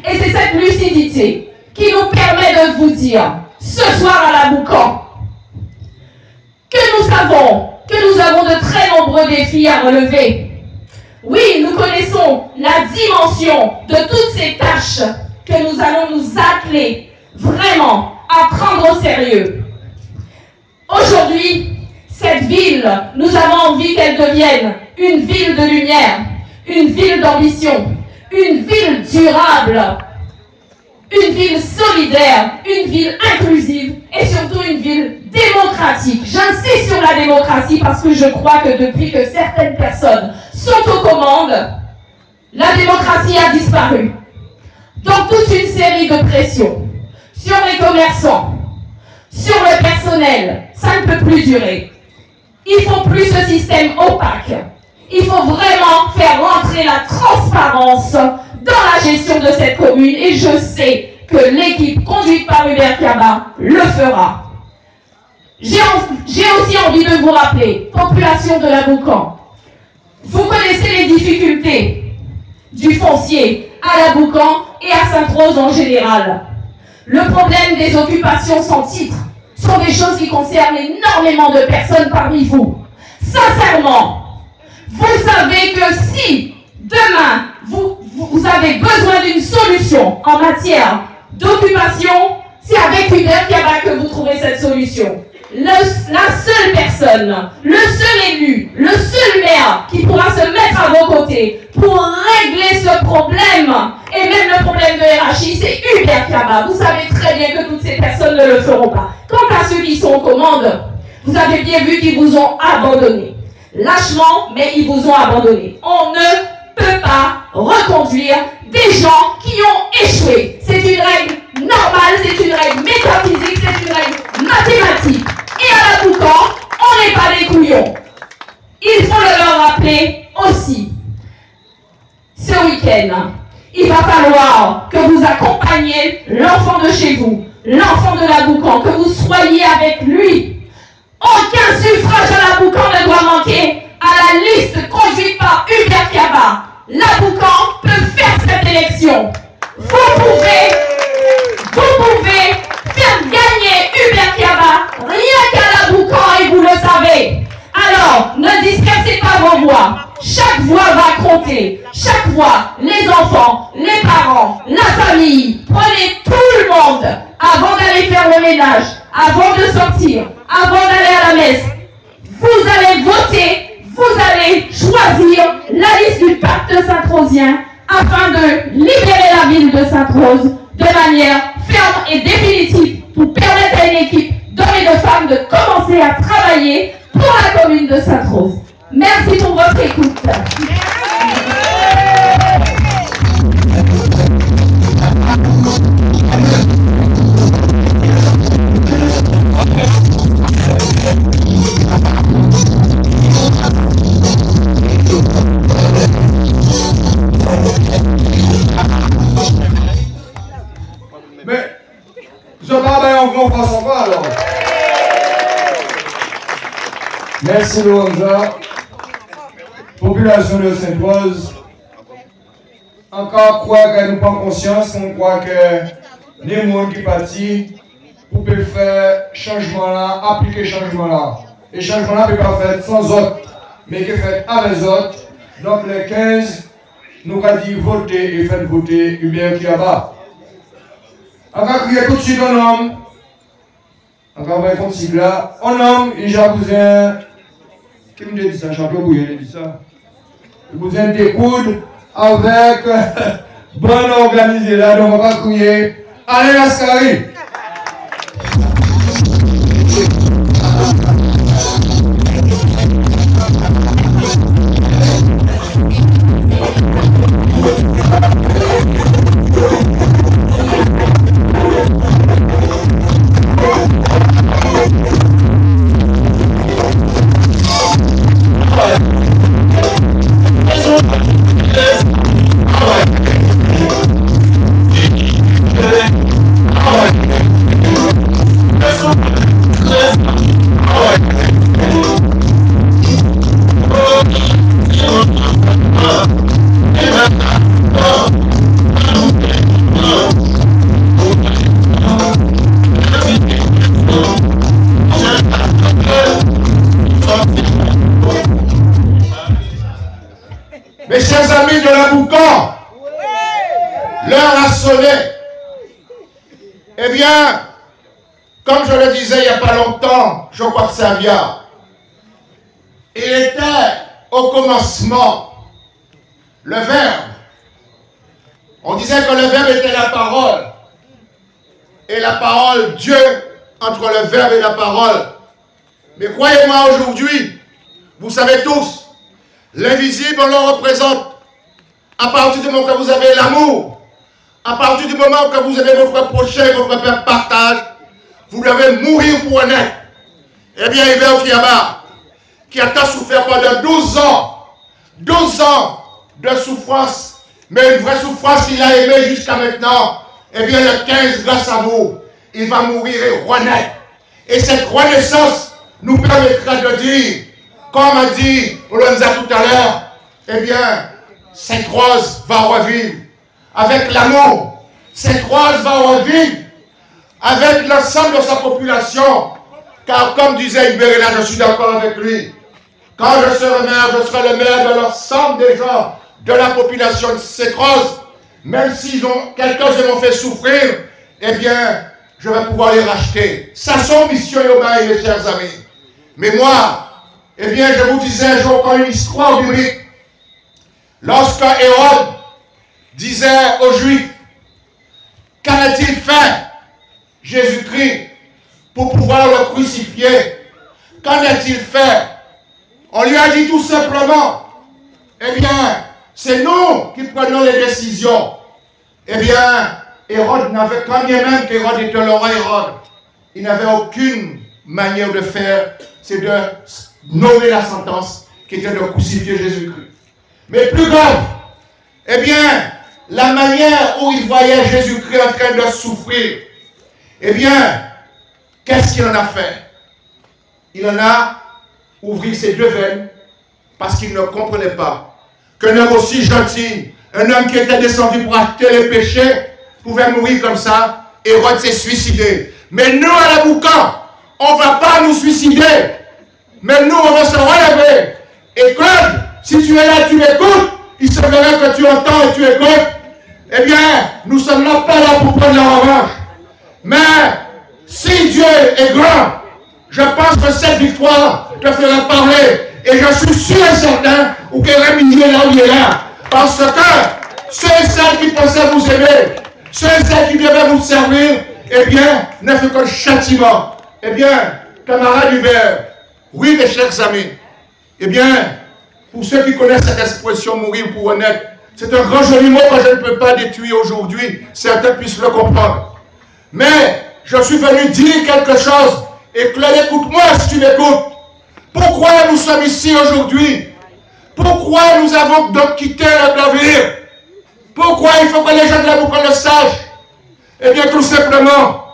C: Et c'est cette lucidité qui nous permet de vous dire, ce soir à la Boucan, que nous savons que nous avons de très nombreux défis à relever. Oui, nous connaissons la dimension de toutes ces tâches que nous allons nous atteler vraiment à prendre au sérieux. Aujourd'hui, cette ville, nous avons envie qu'elle devienne une ville de lumière, une ville d'ambition, une ville durable, une ville solidaire, une ville inclusive et surtout une ville démocratique. J'insiste sur la démocratie parce que je crois que depuis que certaines personnes sont aux commandes, la démocratie a disparu. Donc toute une série de pressions sur les commerçants, sur le personnel, ça ne peut plus durer. Il ne faut plus ce système opaque. Il faut vraiment faire rentrer la transparence dans la gestion de cette commune et je sais que l'équipe conduite par Hubert Kaba le fera. J'ai aussi envie de vous rappeler, population de la Boucan, vous connaissez les difficultés du foncier à la Boucan et à Sainte-Rose en général. Le problème des occupations sans titre sont des choses qui concernent énormément de personnes parmi vous. Sincèrement, vous savez que si demain vous avez besoin d'une solution en matière d'occupation, c'est avec Hubert Kaba que vous trouverez cette solution. La seule personne, le seul élu, le seul maire qui pourra se mettre à vos côtés pour régler ce problème, et même le problème de hiérarchie, c'est Hubert Kaba. Vous savez très bien que toutes ces personnes ne le feront pas. Quant à ceux qui sont aux commandes, vous avez bien vu qu'ils vous ont abandonné. Lâchement, mais ils vous ont abandonné. On ne peut pas reconduire des gens qui ont échoué. C'est une règle normale, c'est une règle métaphysique, c'est une règle mathématique. Et à la Boucan, on n'est pas des couillons. Il faut le leur rappeler aussi. Ce week-end, il va falloir que vous accompagniez l'enfant de chez vous, l'enfant de la Boucan, que vous soyez avec lui. Aucun suffrage à la Boucan ne doit manquer à la liste conduite par Hubert Kaba. La Boucan peut faire cette élection. Vous pouvez faire gagner Hubert Kaba rien qu'à la Boucan et vous le savez. Alors, ne dispersez pas vos voix. Chaque voix va compter. Chaque voix, les enfants, les parents, la famille. Prenez tout le monde avant d'aller faire le ménage, avant de sortir, avant d'aller à la messe. Vous allez voter, vous allez choisir la liste du pacte Saint-Rosien afin de libérer la ville de Sainte-Rose de manière ferme et définitive pour permettre à une équipe d'hommes et de femmes de commencer à travailler pour la commune de Sainte-Rose. Merci pour votre écoute.
A: Mais, je parle en grand façon pas alors. Merci Lorenza. Population de Sainte-Rose, encore croire que nous prenons conscience, on croit que les gens qui partent pour faire changement là, appliquer changement là. Et changement là ne peut pas faire sans autres, mais que fait avec autres. Donc les 15, nous avons dit voter et faire voter Hubert Kaba. Encore crier tout de suite un homme On va voir comme si là, on homme, il a besoin. Qui me dit ça? Champion Bouillon, il dit ça. Il a besoin de coudes avec bonne organisée là, donc on va crier. Allez, Ascari!
J: Mes chers amis de la Boucan, l'heure a sonné. Eh bien, comme je le disais il n'y a pas longtemps, je crois que ça vient. Il était au commencement le Verbe. On disait que le Verbe était la parole. Et la parole, Dieu, entre le Verbe et la parole. Mais croyez-moi aujourd'hui, vous savez tous, l'invisible, on le représente. À partir du moment que vous avez l'amour, à partir du moment que vous avez votre prochain, votre partage, vous devez mourir pour un être. Eh bien, Hubert Kiaba, qui a tant souffert pendant 12 ans de souffrance, mais une vraie souffrance qu'il a aimée jusqu'à maintenant, eh bien, le 15, grâce à vous, il va mourir et renaître. Et cette renaissance nous permettra de dire, comme a dit Olonza tout à l'heure, eh bien, cette rose va revivre avec l'amour. Cette rose va revivre avec l'ensemble de sa population. Car comme disait Hubert, là, je suis d'accord avec lui. Quand je serai le maire de l'ensemble des gens de la population de cette rose. Même si quelques-uns m'ont fait souffrir, eh bien, je vais pouvoir les racheter. Ça, son mission, Yoba, mes chers amis. Mais moi, eh bien, je vous disais un jour quand une histoire biblique. Lorsque Hérode disait aux Juifs, qu'en-a-t-il fait Jésus-Christ pour pouvoir le crucifier? Qu'en a-t-il fait? On lui a dit tout simplement, eh bien, c'est nous qui prenons les décisions. Eh bien, Hérode n'avait, quand bien même qu'Hérode était le roi Hérode, il n'avait aucune manière de faire, c'est de nommer la sentence qui était de crucifier Jésus-Christ. Mais plus grave, eh bien, la manière où il voyait Jésus-Christ en train de souffrir, eh bien, qu'est-ce qu'il en a fait? Il en a ouvert ses deux veines parce qu'il ne comprenait pas qu'un homme aussi gentil, un homme qui était descendu pour acheter les péchés, pouvait mourir comme ça. Hérode s'est suicidé. Mais nous, à la Boucan, on ne va pas nous suicider. Mais nous, on va se relever. Et Claude, si tu es là, tu écoutes, il se verra que tu entends et tu écoutes. Eh bien, nous ne sommes là pas là pour prendre la revanche. Mais si Dieu est grand, je pense que cette victoire te fera parler. Et je suis sûr et certain qu'il y aura milieu là où il est là. Parce que ceux et celles qui pensaient vous aimer, ceux et celles qui devaient vous servir, eh bien, ne fait que le châtiment. Eh bien, camarades Hubert, oui, mes chers amis, eh bien, pour ceux qui connaissent cette expression mourir pour honnête, c'est un grand joli mot que je ne peux pas détruire aujourd'hui, certains puissent le comprendre. Mais, je suis venu dire quelque chose, et Claude, écoute-moi si tu m'écoutes. Pourquoi nous sommes ici aujourd'hui? Pourquoi nous avons donc quitté le navire? Pourquoi il faut que les gens de la Boucan le sachent? Eh bien, tout simplement,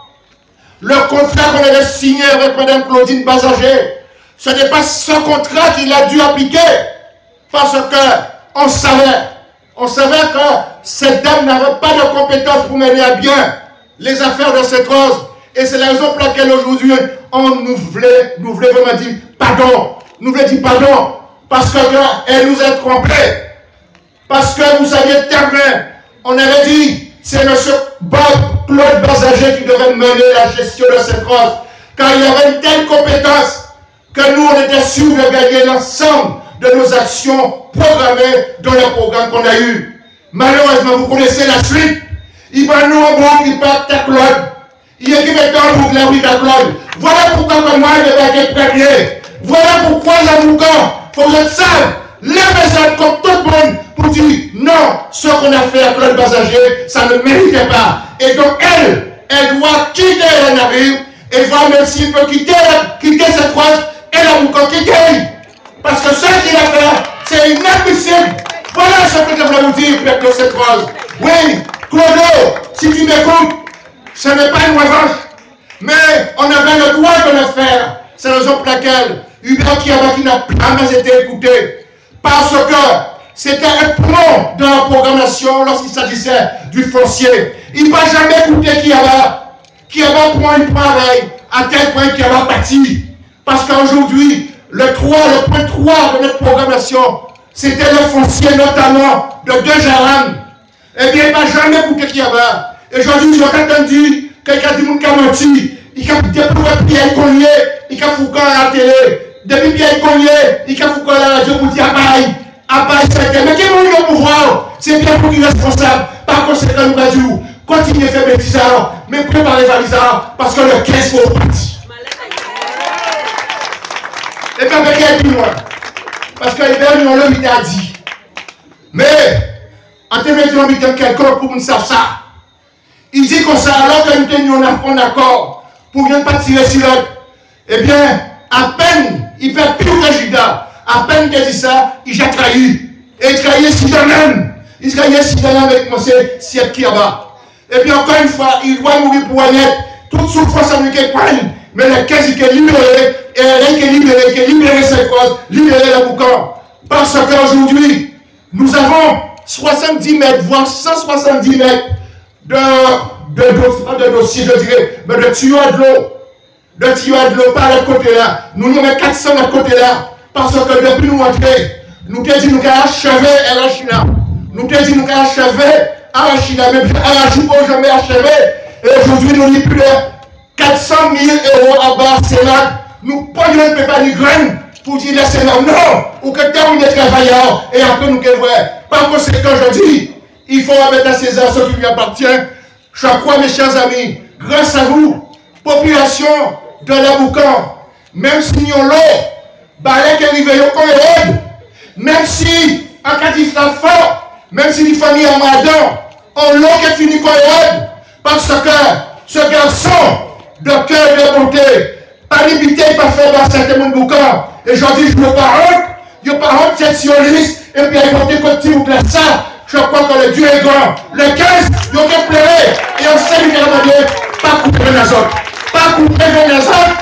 J: le contrat qu'on avait signé avec Mme Claudine Bazager, ce n'est pas ce contrat qu'il a dû appliquer, parce qu'on savait que cette dame n'avait pas de compétences pour mener à bien les affaires de cette rose. Et c'est la raison pour laquelle aujourd'hui, on nous voulait vraiment dire pardon. Nous voulons dire pardon, parce qu'elle nous a trompés. Parce que vous saviez très bien, on avait dit, c'est M. Claude Bazager qui devait mener la gestion de cette rose. car il y avait une telle compétence que nous, on était sûrs de gagner l'ensemble de nos actions programmées dans le programme qu'on a eu. Malheureusement, vous connaissez la suite. Il va nous en groupe, il part à Claude. Il est qui met dans le groupe la rue à Claude. Voilà pourquoi moi, je vais être premier. Voilà pourquoi la Moukan, faut que je sache, les raisons comme tout le monde pour dire non, ce qu'on a fait à Claude Bazager, ça ne méritait pas. Et donc elle doit quitter le navire et voir même s'il peut quitter cette croix et la Moukan quitter. Parce que ce qu'il a fait, c'est inadmissible. Voilà ce que je voulais vous dire, peuple de cette croix. Oui, Claude, si tu m'écoutes, ce n'est pas une revanche, mais on avait le droit de le faire. C'est la raison pour laquelle Hubert Kiaba qui n'a jamais été écouté. Parce que c'était un plomb dans la programmation lorsqu'il s'agissait du foncier. Il ne va jamais écouter Kiaba. Kiaba prend une pareille à tel point qu'il va partir. Parce qu'aujourd'hui, le point 3 de notre programmation, c'était le foncier notamment de 2 Jaram. Eh bien, il ne va jamais écouter Kiaba. Et aujourd'hui, j'ai entendu quelqu'un dit qu'il a menti. Il a déployé Pierre Collier, il a foutu à la télé. Depuis Pierre Collier, il a foutu à la radio pour dire Abaye, c'est mais qui est au pouvoir? C'est bien pour qu'il est responsable. Par conséquent, nous allons dire, continuez à faire des bêtises, mais préparez les valises, parce que le 15 faut partir. Et puis avec elle, plus loin. Parce que Hubert, on l'a dit. Mais, en termes de quelqu'un pour nous savoir ça. Il dit comme ça, alors que nous tenions un accord pour ne pas tirer sur l'autre, eh bien, à peine, il fait plus que Judas, à peine qu'il dit ça, il a trahi. Et il trahit Sidan même. Il trahit Sidan avec M. Siet Kiaba. Et puis encore une fois, il doit mourir pour honnête. Toute souffrance en lui qui prenne, mais le 15 il est libéré, et elle qui est libéré cette cause, libéré le boucan. Parce qu'aujourd'hui, nous avons 70 mètres, voire 170 mètres de dossier, je dirais, mais de tuyaux à de l'eau. De tuyaux à de l'eau par le côté là. Nous nous mettons 400 de côté là. Parce que depuis nous entrer, nous te dit nous qu'à achever Arachina. Nous te dit nous qu'à achever Arachina. Mais Arachina n'a jamais achevé. Et aujourd'hui, nous avons plus de 400 000 € à Barcelone. Nous ne pouvons pas de graines pour dire laissez-nous. Non! Ou que terminer le travail et après nous qu'elle voit. Par conséquent, je dis, il faut remettre à César ce qui lui appartient. Je crois, mes chers amis, grâce à vous, population de la Boucan, même si nous avons l'eau, balai qui arrive au Hérode, même si en Kadifla fort, même si les familles en Madon ont l'eau qui finit au Hérode, parce que ce garçon de cœur et de bonté, pas limité, pas fait dans certains Boucan, et j'en dis, je ne veux pas honte, il n'y a pas honte, c'est sioniste, et puis il faut continuer ou ça. Je crois que le Dieu est grand. Le 15, il faut pleurer. Et on sait qu'il y a pas couper les autres. Pas couper les autres.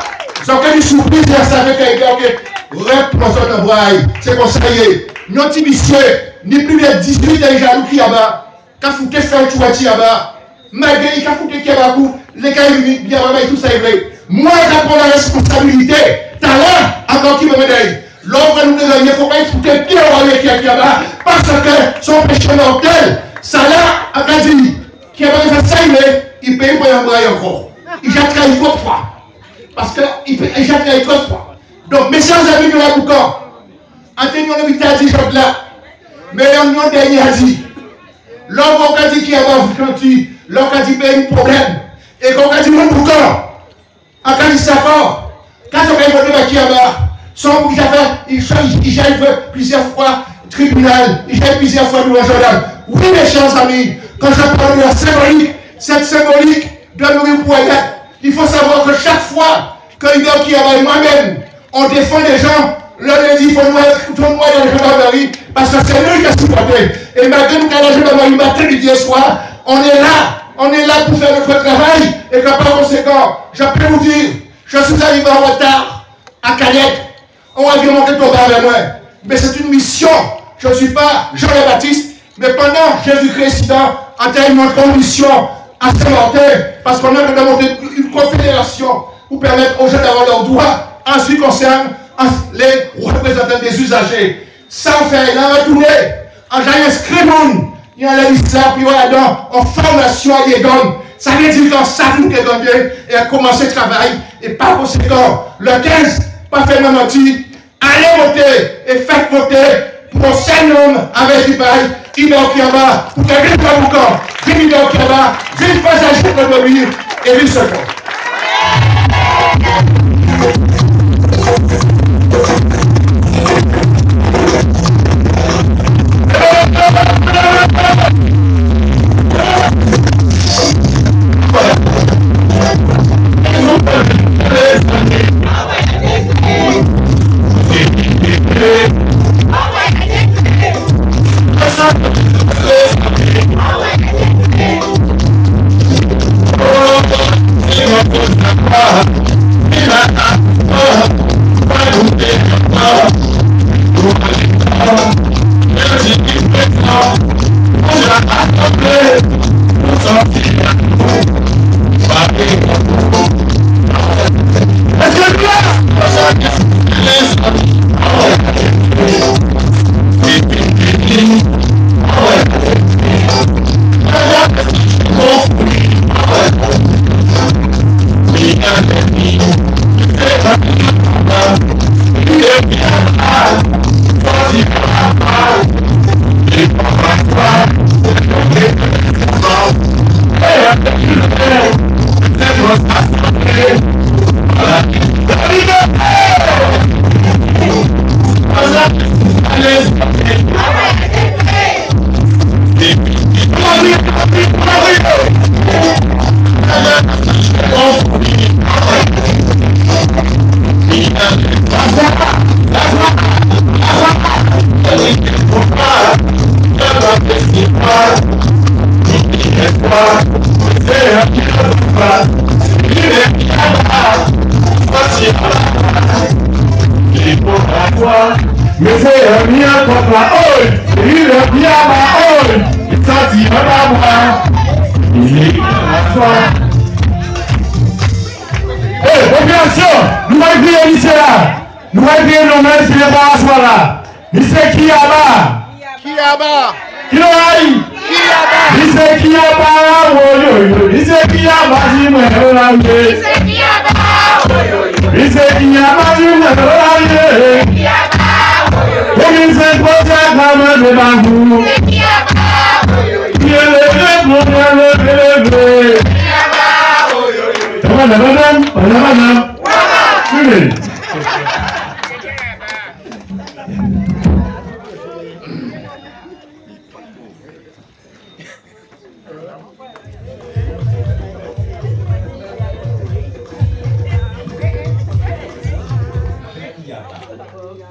J: Donc, une surprise, il y a ça avec un gars qui représente le braille. C'est comme ça, il est. Nos petits messieurs, ni plus de 18 déjà, nous qui y a bas. Quand vous te faites un chouati à bas. Malgré quand vous te qui y a bas, les gars, ils bien et tout ça est vrai. Moi, j'apprends la responsabilité. Talent, encore qui me médaille. L'ordre nous il ne faut pas écouter Pierre Royer qui est là-bas, parce que son péché mortel, ça là, a dit, qui a fait ça, il paye pour un braille encore. Il a trahi trop fois. Parce qu'il a trahi trop fois. Donc, mes chers amis de la Boucan, en tenant le vita dit là, mais on dernier a dit, l'homme a dit qu'il y a un l'homme a dit qu'il y a un problème, et qu'on a dit mon Boucan, en cas de savoir, quand on a évolué qui a son il j'arrive plusieurs fois tribunal, il j'arrive plusieurs fois nous en Jordan. Oui, mes chers amis, quand je parle de la symbolique, cette symbolique de nous pour il faut savoir que chaque fois que il y a qui a moi-même, on défend les gens, le lundi, il faut nous être dans les gendarmeries, parce que c'est nous qui a supporté. Et malgré nous, quand la gendarmerie matin, midi et soir, on est là pour faire notre travail, et que par conséquent, je peux vous dire, je suis arrivé en retard à Canette. On va remonter ton bar avec moi. Mais c'est une mission. Je ne suis pas Jean-le-Baptiste, mais pendant Jésus-Christ, en termes de mission à Saint-Martin, parce qu'on a monté une confédération pour permettre aux gens d'avoir leurs droits en ce qui concerne les représentants des usagers. Sans faire, il a retourné. En j'ai inscrit, il y a l'histoire, puis voilà, en formation à Yedon. Ça veut dire que ça vous qui et a commencé le travail. Et par conséquent, le 15, pas fait mentir, allez voter et faites voter pour un seul homme avec du bail, il est au Kiaba, pour que vienne pas boucan, vienne au Kiaba, vienne pas agir contre lui, et vienne se faire.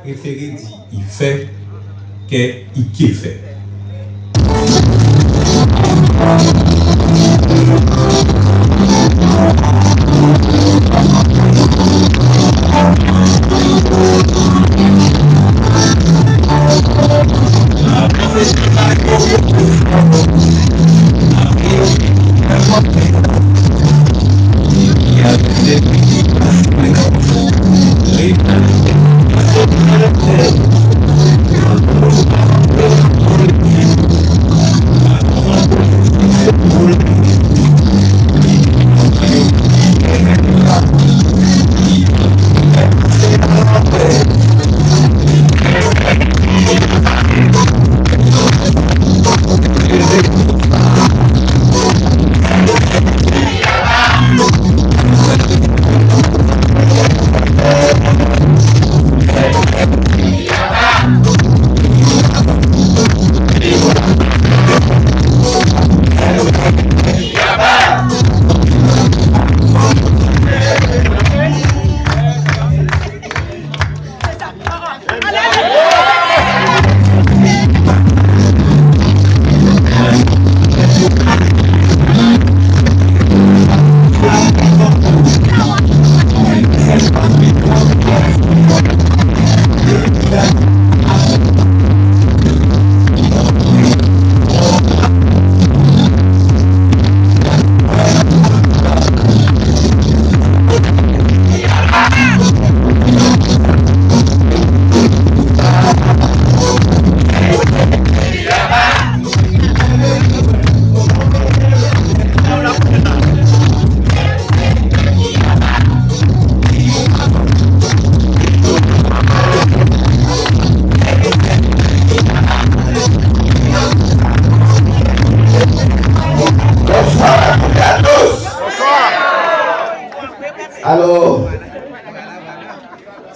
B: Préféré dit il fait qu'il qui fait.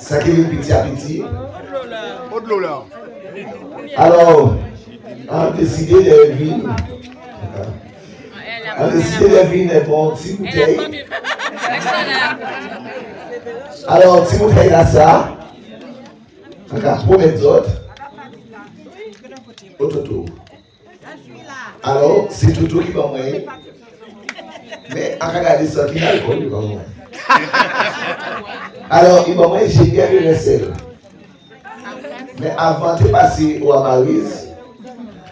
E: Ça qui est petit à petit.
H: Au de l'eau là.
E: Alors, on a décidé de vivre. On a décidé de vivre des bons petits bouteilles. Alors, petit bouteille là, ça. On va promettre d'autres. Au Toto. Alors, c'est Toto qui va mourir. Mais on va regarder ça qui a l'alcool, il va mourir. Alors, il va mourir, j'ai bien le sel. Mais avant de passer au Maryse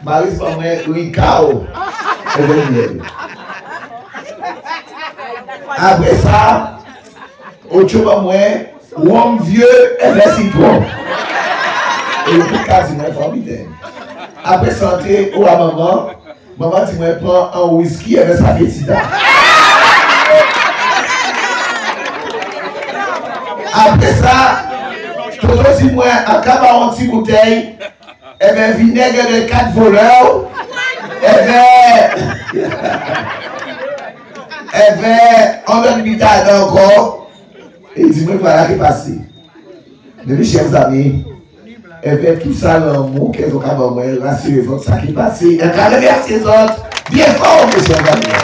E: va mourir Ricao. Après ça, au Tchouba mourir, Wom vieux et les citron. Et le quasiment formidable. Après santé, ou à maman, maman dit moi prends un whisky avec sa petite. Après ça, toujours si moi en cabane une petite bouteille, et bien vinaigre de 4 voleurs, et bien on donne bitade encore, et il dit moi voilà qui est passé. Mes chers amis, et bien tout ça dans le mot qu'elles ont capable rassurez-vous ça qui est passé, et quand remercier les autres, bien fort mes chers amis.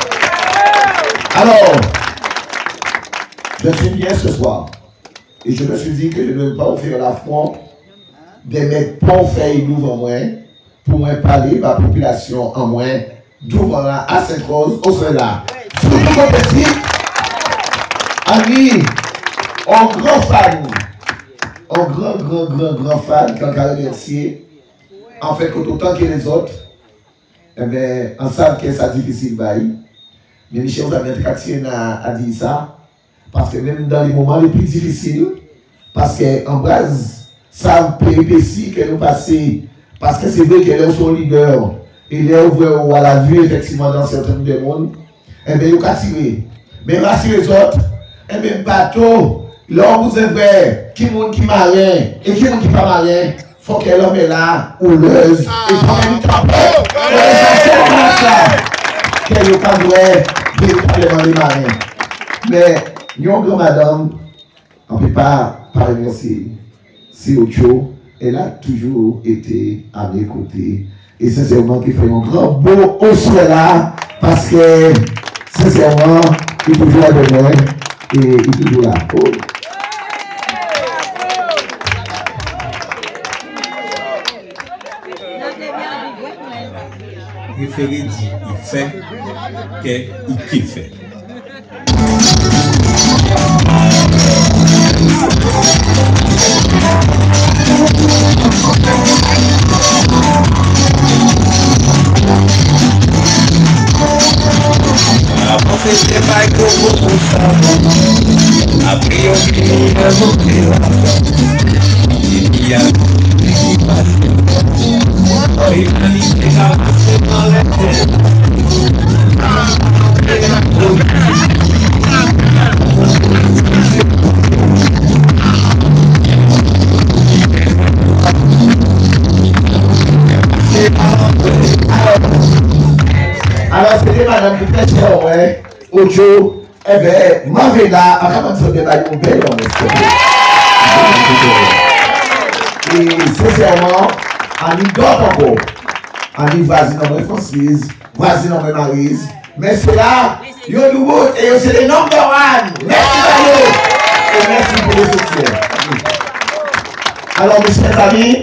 E: Alors, je suis bien ce soir. Et je me suis dit que je ne veux pas offrir l'affront de mettre pour faire devant moi, pour moi parler de la population en moi, devant la à cette cause, au cela. Surtout mon petit, ami, un grand fan, un grand fan, qui a remercié, en fait, autant que les autres, eh bien, on sait que c'est difficile, mais Michel Zamet a dit ça. Parce que même dans les moments les plus difficiles, parce qu'en base, ça péripéties que nous passons, parce que c'est vrai qu'elle est son leader, il est ouvert à la vue, effectivement, dans certains des mondes, eh bien, il a tiré. Mais rassurez les autres, eh bien, bateau, l'homme vous est vrai, qui monde qui marin, et qui monde qui pas marin, il faut que l'homme est là, houleuse, et quand même tapé, qu'elle n'est pas vrai, véritablement les marins. Mais, Yon grand madame, on ne peut pas remercier. C'est Ocho, elle a toujours été à mes côtés. Et sincèrement, qui fait un grand beau au souhait là, parce que sincèrement, il est toujours là demain et il est toujours là. Oh.
B: Référé dit, il fait, qu'il kiffe.
K: Avant c'était pas beaucoup pour ça. Après on finit à monter là. Il y a qui passe. Humanité a passé dans la tête.
E: Alors, c'était madame qui fait ça, ouais, Ocho, eh bien, Mavela, à comment ça débat mon père, et sincèrement, on y doit encore. On y vas-y dans mes Francis, vas-y dans mes Maryse, mais c'est là, yo nouveau, et c'est le number one. Merci Mario, et merci pour le soutien. Alors, mes chers amis,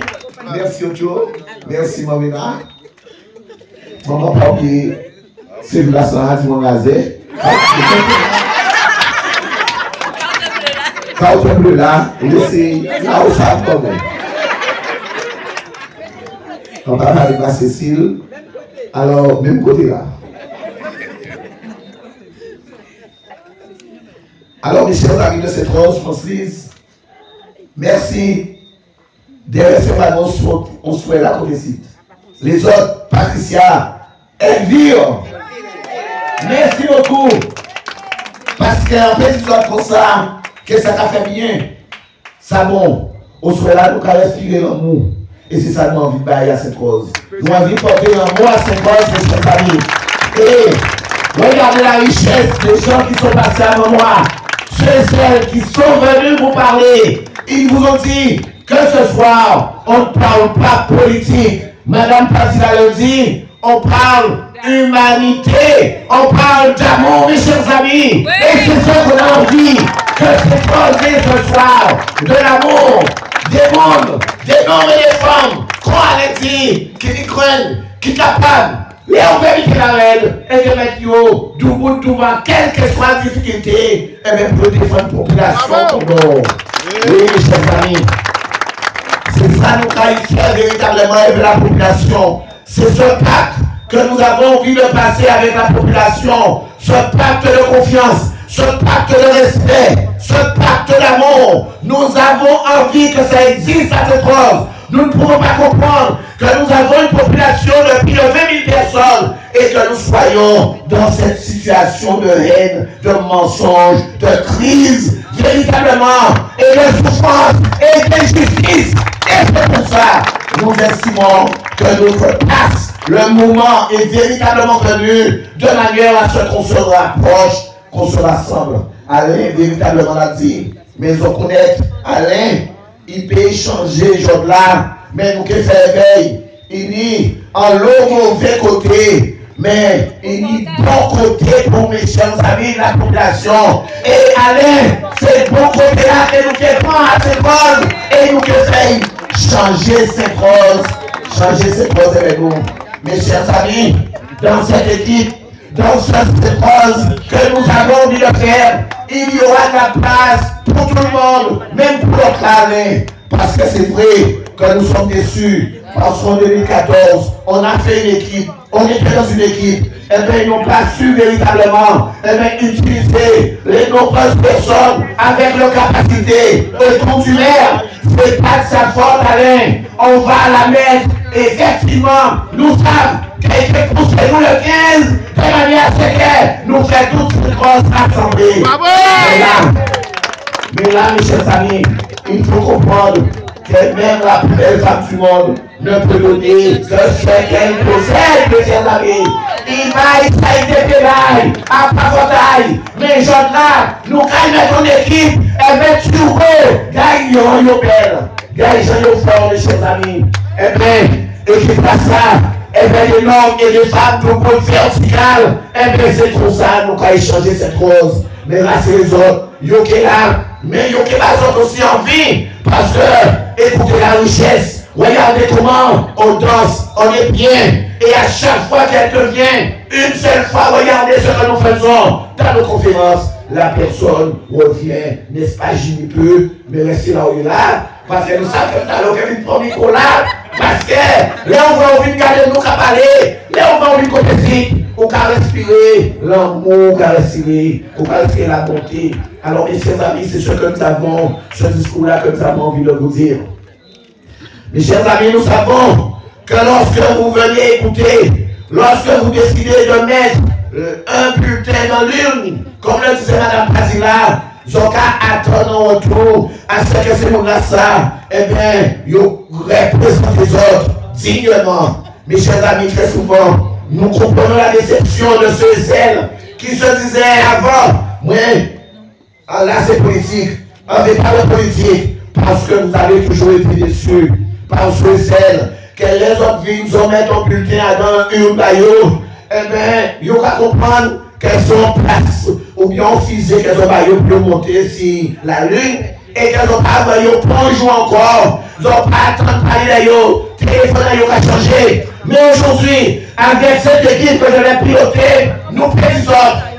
E: merci Ocho, merci Mavela. Maman, pas oublier. C'est la soirée du magasin. Quand on bleu là, c'est là où ça va. On va parler à Cécile. Alors, même côté là. Alors, mes chers amis de cette rose, Francis, merci de recevoir on souhaite là qu'on décide. Les autres, Patricia, Elvire. Merci beaucoup. Parce qu'en fait, c'est comme ça que ça t'a fait bien. Ça bon. On soit là, nous allons respirer l'amour. Et c'est ça nous envie de bailler à cette cause. Nous envie de porter l'amour à cette cause, c'est cette famille. Et regardez la richesse des gens qui sont passés avant moi. Ceux et celles qui sont venus vous parler. Ils vous ont dit que ce soir, on ne parle pas politique. Madame Pascal le dit, on parle humanité, on parle d'amour, mes chers amis. Oui. Et c'est ce qu'on a envie, que c'est posé ce soir, de l'amour, des mondes, des hommes et des femmes, qu'on a dit, qui y craignent, qui capables. Et on vérifie la règle, et de mettre yo, du bout de quelle que soit la difficulté, et même pour défendre la population. Oui, mes chers amis. C'est ça nous qualifions véritablement avec la population. C'est ce pacte que nous avons envie de passer avec la population. Ce pacte de confiance, ce pacte de respect, ce pacte d'amour. Nous avons envie que ça existe à cette cause. Nous ne pouvons pas comprendre que nous avons une population de plus de 20 000 personnes et que nous soyons dans cette situation de haine, de mensonge, de crise, véritablement, et de souffrance et d'injustice. Et c'est pour ça que nous estimons que notre place, le moment est véritablement venu de manière à ce qu'on se rapproche, qu'on se rassemble. Alain véritablement l'a dit, mais on connaît Alain, il peut échanger jour-là, mais nous qui fait veille, il dit en l'eau mauvais côté, mais il dit bon côté pour mes chers amis, la population. Et Alain, c'est bon côté-là que nous qui prend à ses causes et nous qui fait changer ses causes avec nous. Mes chers amis, dans cette équipe, dans cette cause que nous avons envie de faire, il y aura de la place pour tout le monde, même pour notre Alain. Parce que c'est vrai que nous sommes déçus. Parce qu'en 2014, on a fait une équipe, on était dans une équipe, et bien ils n'ont pas su véritablement utiliser les nombreuses personnes avec leur capacité. Et quand tu maire, c'est pas de sa faute, Alain. On va la mettre, effectivement, nous savons qu'elle fait pousser nous le 15, de manière à ce que nous faisons toute cette grosse assemblée. Mais là, mes chers amis, il faut comprendre que même la plus belle femme du monde ne peut donner que ce qu'elle possède, mes chers amis. Il va essayer de pédale, à pavotaille, mais je là, nous gagnons une équipe, et bien tu veux, gagnons une belle, gagnons une fort, mes chers amis. Eh bien, et qui passe ça, eh bien les hommes et les femmes nous pouvons vertical, eh bien c'est pour ça nous allons échanger cette rose. Mais là c'est les autres, yo qui là, mais yo qui là aussi en vie, parce que, écoutez la richesse, regardez comment on danse, on est bien, et à chaque fois quelqu'un vient, une seule fois, regardez ce que nous faisons dans nos conférences, la personne revient, n'est-ce pas, j'y peu, mais restez là où il est là, parce que nous savons que nous avons une première là, parce que là on va ouvrir garder nous qu'à parler, là on va ouvrir côté physique, on va respirer l'amour, on va respirer la bonté. Alors mes chers amis, c'est ce que nous avons, ce discours-là que nous avons envie de vous dire. Mes chers amis, nous savons que lorsque vous venez écouter, lorsque vous décidez de mettre un bulletin dans l'urne, comme le disait Mme Pasila, ils ont qu'à attendre en retour à ce que ces gens-là, ça, eh bien, ils représentent les autres dignement. Mes chers amis, très souvent, nous comprenons la déception de ceux et celles qui se disaient avant, oui, là c'est politique, on n'est pas de politique, parce que vous avez toujours été déçus par ceux et celles que les autres villes nous ont mis un bulletin dans une baillot, eh bien, ils ont qu'à comprendre qu'elles sont en place, ou bien en physique, qu'elles ont baillot pour monter sur la lune, et qu'elles n'ont pas baillot pour jouer encore, ils n'ont pas attendre parler d'ailleurs, téléphone d'ailleurs a changé. Mais aujourd'hui, avec cette équipe que je vais piloter, nous précisons,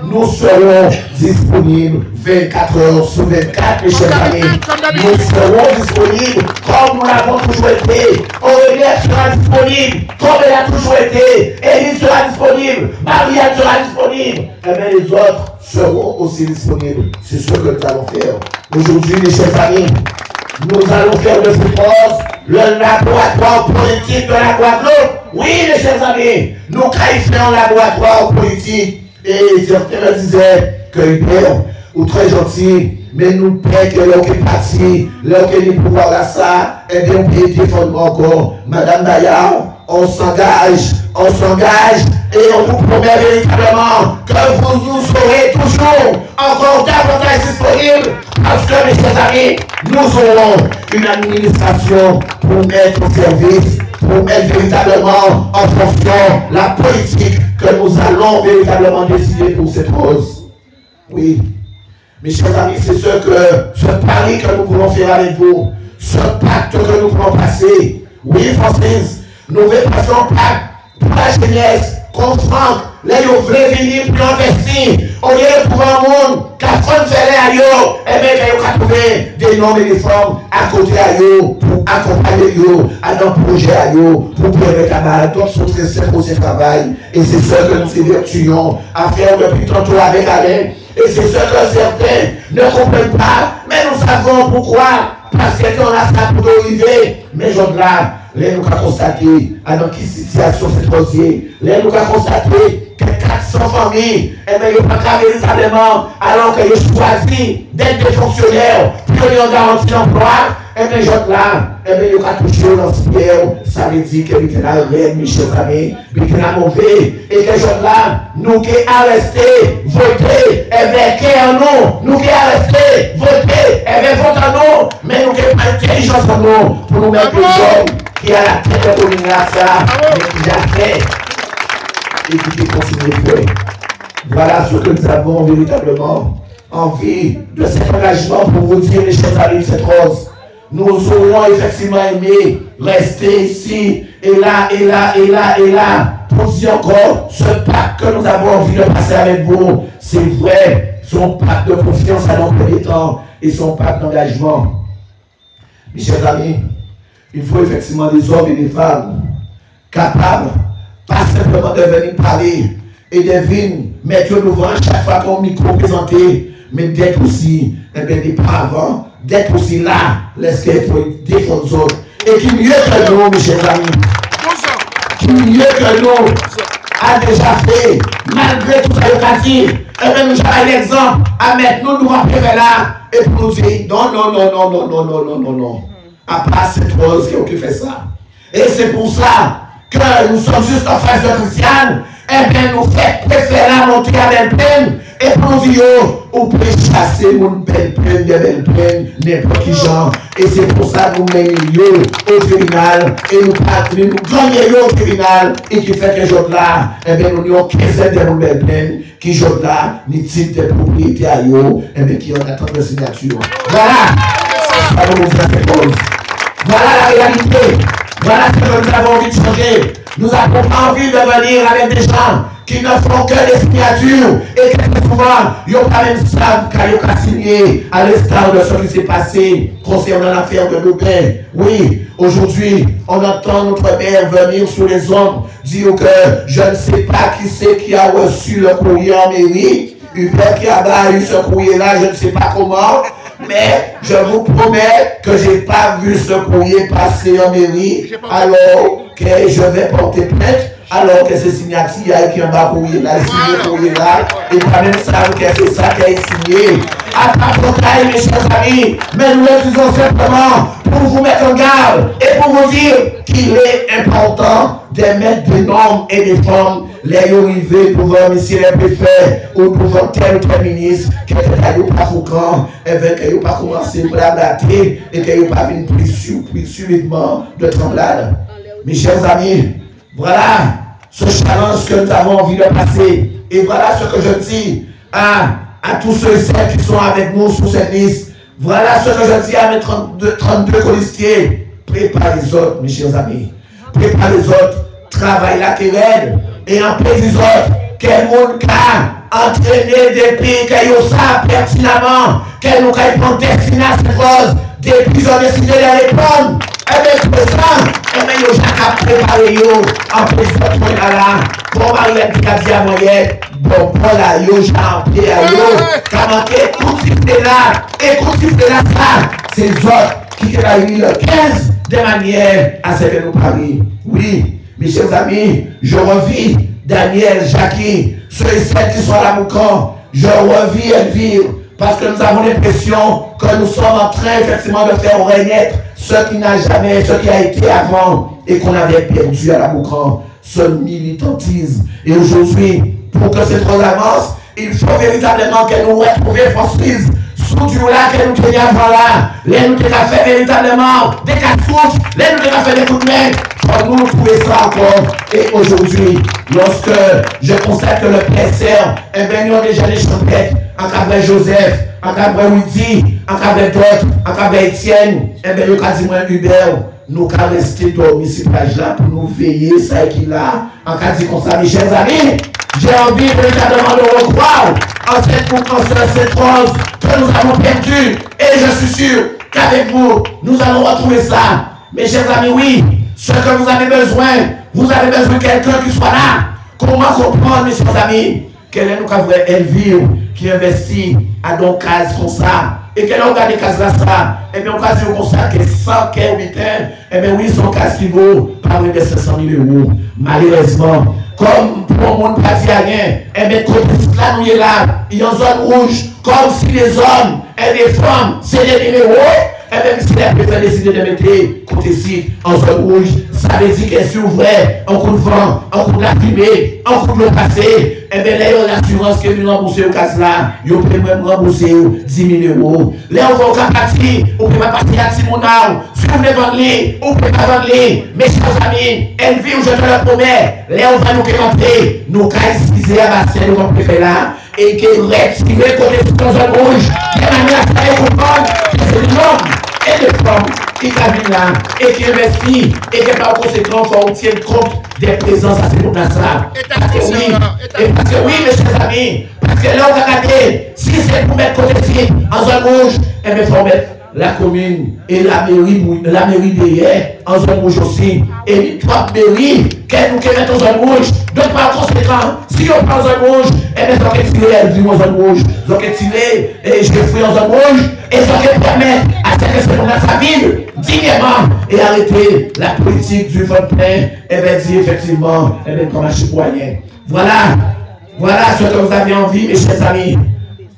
E: nous serons disponibles 24 heures sur 24, mes chers amis. Nous serons disponibles comme nous l'avons toujours été. Aurélien sera disponible comme elle a toujours été. Élie sera disponible. Marianne sera disponible. Et bien les autres seront aussi disponibles. C'est ce que nous allons faire. Aujourd'hui, mes chers amis, nous allons faire de cette force le laboratoire politique de la Guadeloupe. Oui, mes chers amis, nous qualifions laboratoire politique. Et certains me disaient que père, ou très gentil, mais nous payons que l'on est parti, l'on est pouvoir à ça, et bien on peut défendre encore. Madame Bayard, on s'engage et on vous promet véritablement que vous nous serez toujours encore davantage disponibles parce que, mes chers amis, nous aurons une administration pour mettre au service, pour mettre véritablement en fonction la politique que nous allons véritablement décider pour cette cause. Oui, mes chers amis, c'est ce pari que nous voulons faire avec vous, ce pacte que nous voulons passer. Oui, Francis, nous passons pacte pour la jeunesse, comprendre, les gens veulent venir pour investir, au lieu de trouver un monde, qu'à fond de faire à eux, et bien, ils vont trouver des hommes et des femmes à côté à eux, pour accompagner eux, à nos projets à eux, pour permettre à d'autres sont très simples pour ce travail. Et c'est ce que nous évertuons à faire depuis tantôt avec Alain. Et c'est ce que certains ne comprennent pas, mais nous savons pourquoi. Parce qu'on a ça pour arriver. Mais là, les nous avons constaté, à dans quelle situation c'est posé, les nous avons constaté que 400 familles, et bien, ils n'ont pas véritablement, alors qu'ils ont choisi d'être des fonctionnaires, puis ils ont garanti l'emploi, et bien, là, et bien, ils ont touché l'ancien, ça veut dire que nous avons rien, mes chers amis, nous avons mauvais, et que là, nous qui arrêté, voter, et bien, qui en nous qui arrêté, voter, et bien, voter en nous, mais nous qui pas intelligence en nous, pour nous mettre des hommes qui a la tête de l'organisation, mais qui a fait, et qui continue de faire. Voilà ce que nous avons véritablement envie de cet engagement pour vous dire, mes chers amis, cette rose. Nous aurions effectivement aimé rester ici, et là, pour dire encore ce pacte que nous avons envie de passer avec vous. C'est vrai, son pacte de confiance à nos premiers temps et son pacte d'engagement. Mes chers amis, il faut effectivement des hommes et des femmes capables, pas simplement de venir parler et de venir mettre devant chaque fois qu'on micro présenté, mais d'être aussi des parents, d'être aussi là, laissez pour défendre les autres. Et qui mieux que nous, mes chers amis, qui mieux que nous a déjà fait, malgré tout ça, il a dit, et bien nous avons l'exemple à mettre nous devant là, et pour nous dire, non. À part cette rose qui fait ça. Et c'est pour ça que nous sommes juste en face de Christiane, et bien nous fait préférer monter à belle peine, et pour nous dire, ou peut chasser mon belle peine, des belles peines, n'importe qui genre. Et c'est pour ça que nous mettons au tribunal, et nous gagnons au tribunal, et qui fait que jour là, et bien nous avons 15 de nos belles peines, qui jour là, ni titre de propriété à eux, et bien qui ont attente de signature. Voilà, ça va nous faire cette cause. Voilà la réalité. Voilà ce que nous avons envie de changer. Nous avons envie de venir avec des gens qui ne font que des signatures et que très souvent, ils n'ont pas même savent qu'ils ont signé à l'instar de ce qui s'est passé concernant l'affaire de Lopin. Oui, aujourd'hui, on entend notre mère venir sur les ondes dire que je ne sais pas qui c'est qui a reçu le courrier en mairie. Hubert qui a eu ce courrier-là, je ne sais pas comment. Mais je vous promets que je n'ai pas vu ce courrier passer en mairie alors que je vais porter plainte, alors que c'est signé qui en bas courrier là, signé courrier là, et pas même savent que c'est ça qui est signé. À ta portail, mes chers amis, mais nous le disons simplement pour vous mettre en garde et pour vous dire qu'il est important de mettre des normes et des formes, les arrivés devant monsieur le préfet ou devant tel ou tel ministre, que vous n'avez pas fouquant, et que vous n'avez pas commencé à blablater et que vous n'avez pas venu plus subitement de tremblade. Mes chers amis, voilà ce challenge que nous avons envie de passer. Et voilà ce que je dis à tous ceux et celles qui sont avec nous sur cette liste. Voilà ce que je dis à mes 32 colistiers. Préparez les autres, mes chers amis. Préparez les autres. Travaillez la querelle. Et en plus les autres, quel monde a entraîné depuis que vous savez pertinemment que nous avons prendre destiné à cette cause. Depuis qu'ils ont décidé de répondre. Et bien, tout ça, et bien, ils ont préparé en plus de ce là pour Mariette qui a dit à Moyette, bon, Paul a eu, j'ai appelé à eux, comment écoutez là, ça, c'est les autres qui ont eu le 15 de manière à ce que nous parlions. Oui, mes chers amis, je revis Daniel, Jackie, ceux et celles qui sont à la Moucan, je revis Elvire, parce que nous avons l'impression que nous sommes en train effectivement de faire renaître ce qui n'a jamais, ce qui a été avant. et qu'on avait perdu à la Boucan, ce militantisme. Et aujourd'hui, pour que cette cause avance, il faut véritablement que nous retrouvions forces structure là que nous tenions avant là, les nous avons fait véritablement des cartouches, les nous avons fait des coups de main, pour nous trouver ça encore. Et aujourd'hui, lorsque je constate que le PSR, eh bien, nous avons déjà des champettes, en Cabré Joseph, en Cabré Widi, en Cabré d'autres, en Cabré Etienne, eh bien, nous avons dit moi Hubert, nous avons resté dormir sur page là pour nous veiller ça qui là, en cas de comme ça, mes chers amis. J'ai envie véritablement de recroire en cette cause que nous avons perdue. Et je suis sûr qu'avec vous, nous allons retrouver ça. Mes chers amis, oui, ce que vous avez besoin de quelqu'un qui soit là. Comment comprendre, mes chers amis, quelle est notre vraie Elvire qui investit à donc cases comme ça. Et qu'elle a regardé cases là, ça. Et bien, on va dire comme ça que 108 ans, et bien oui, son cases qui vaut pas moins de 500 000 €. Malheureusement, comme pour le monde pas dit rien, et bien, côté là, nous y est là, il y a une zone rouge, comme si les hommes et les femmes, c'est des numéros, et même si les personnes décident de mettre côté ci en zone rouge, ça veut dire qu'elle s'ouvrait en coup de vent, en coup de la fumée, en coup de l'eau passée, et bien là, il y a l'assurance que nous remboursons au cas là, ils peuvent même rembourser 10 000 €. Là, on va au cas parti, on peut pas partir à Simonal, si vous voulez vendre les, on peut pas vendre les, mes chers amis, elle vit où je te le promets, là, on va nous rentrer, nous caïsiser à Bastien, nous vont préférer là, et qui retirer côté dans zone rouge, de manière à faire comprendre que c'est l'homme et les femmes qui caminent là, et qui investit, et qui par conséquent, on tient compte des présences à ces mondes-là. Parce que oui, mes chers amis, parce que là, on va regarder, si c'est pour mettre côté en zone rouge, eh bien, il faut mettre la commune et la mairie derrière en zone rouge aussi. Et les trois mairies qu'elle nous met en zone rouge. Donc, par conséquent, si on prend en zone rouge, eh bien, ça va tirer elle vit en zone rouge. Ça va tirer et je fais en zone rouge. Et ça va permettre à ce que ce monde sa ville dignement et arrêter la politique du vote plein. Et bien, dire effectivement, eh bien, comme un citoyen. Voilà ce que vous avez envie, mes chers amis.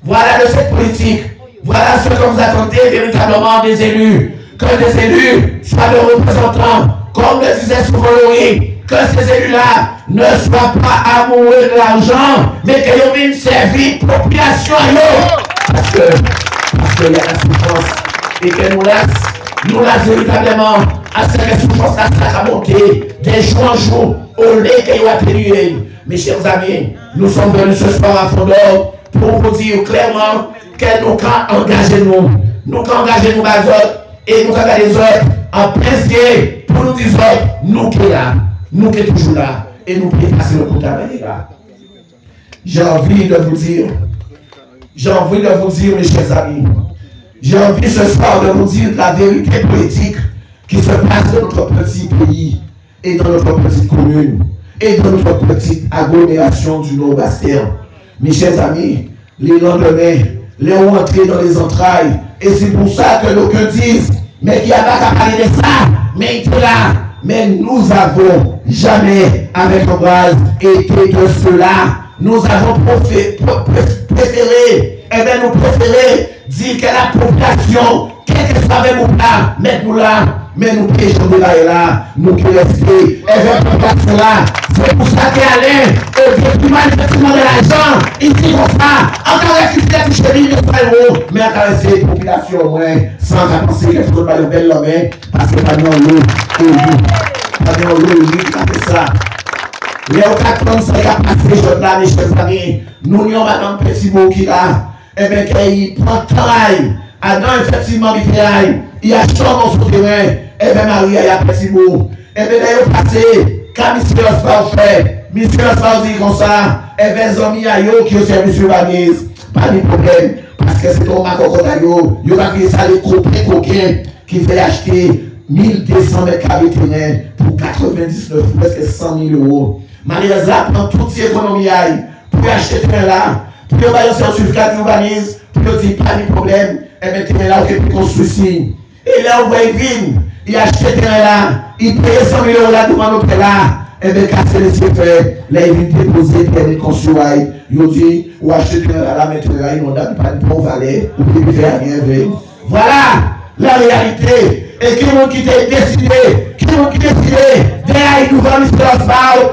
E: Voilà de cette politique. Voilà ce que vous attendez véritablement des élus. Que des élus soient des représentants, comme le disait souvent Laurie, que ces élus-là ne soient pas amoureux de l'argent, mais qu'ils viennent servir la population à eux. Parce qu'il y a la souffrance. Et que nous laisse véritablement à ce que la souffrance a monté des jours en jour au lait qu'il a atténué. Mes chers amis, nous sommes venus ce soir à Fondor pour vous dire clairement que nous avons engagé nous engagé nous et nous avons les autres en principe pour nous dire nous qui sommes là, nous qui sommes toujours là et nous pouvons passer le coup là. J'ai envie de vous dire, mes chers amis, j'ai envie ce soir de vous dire la vérité politique qui se passe dans notre petit pays et dans notre petite commune et dans notre petite agglomération du Nord-Bastère. Mes chers amis, les lendemains, les ont entrés dans les entrailles. Et c'est pour ça que d'aucuns disent, mais qu'il n'y a pas qu'à parler de ça, mais il est là. Mais nous avons jamais, avec Ambroise, été de cela. Nous avons préféré, nous préférons dire que la population, quel que soit avec nous là, mettez-nous là, mais nous péchons de là et là, nous qui restons, là. C'est pour ça qu'Alain, au détriment effectivement de l'argent, il dit comme ça, encore récupérer tout chez lui, mais encore laisser la population au moins, sans penser qu'il faut pas le bel l'homme, parce que pas dans l'eau, pas dans l'eau, il fait ça. Les 435 a passé, je là, mes chers amis, nous n'y avons pas un petit mot qui là, et bien qu'il prend taille, Adam effectivement il fait il a changé son terrain, et bien Marie il a un petit mot, et bien là il a passé. Quand M. Oswald fait, M. Oswald dit comme ça, et bien les amis à eux qui ont servi M. Vanise, pas de problème, parce que c'est ton macoco d'ailleurs, il va créer ça les coquins qui fait acheter 1200 mètres carrés de terrain pour 99, presque 100 000 €. Malheureusement, prend toute cette économie pour acheter terrain là, pour avoir un certificat d'urbanisme, pour dire pas de problème, et bien terrain là, on peut construire. Et là, on voit il achète terrain là, il paye 100 000 € là devant notre là, et bien casser les effets, là il vient déposer, puis il construit, il dit, ou acheter terrain là, maintenant là, il n'a pas de bon valet, ou peut faire rien avec. Voilà la réalité, et qui ont décidé, qui c'est nous qui décidons, derrière nous vend l'histoire,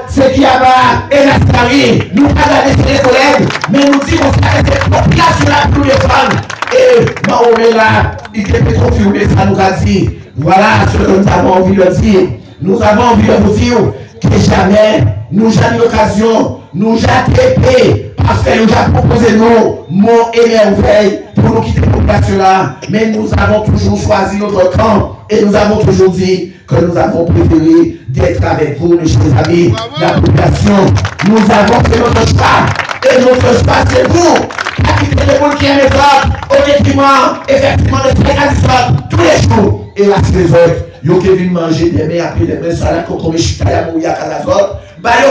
E: c'est qui a bas et la Stari. Nous pas garder les collègues, mais nous disons que c'est la population là pour défendre. Et Mahomet là, il était confirmé, ça nous a dit. Voilà ce que nous avons envie de dire. Nous avons envie de vous dire que jamais, nous jamais l'occasion, nous jamais TP, parce que nous avons proposé nous, mots et merveilles pour nous quitter la population là. Mais nous avons toujours choisi notre camp et nous avons toujours dit que nous avons préféré d'être avec vous, mes chers amis, la population. Nous avons fait notre choix et notre choix c'est vous. Pas quitter le monde qui aime les autres au détriment, effectivement, de ces tous les jours. Et là, c'est les autres. Yo qui viennent manger des mains après des mains, ça là, qu'on come chita, ya mouya, kazazot. Bah, yo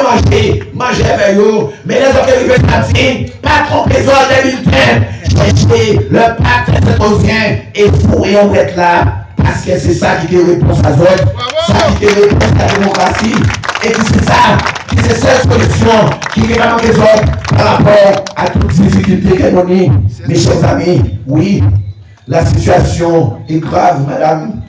E: manger avec yo. Mais les autres qui veulent partir, pas tromper les autres des militaires. Chercher le pacte sécosien et fourrer en être là. Parce que c'est ça qui est réponse à autres. Ça qui est réponse à la démocratie. Et que c'est ça, qui c'est cette solution qui est vraiment les autres par rapport à toutes les difficultés qu'elles ont. Mes chers amis, oui, la situation est grave, madame.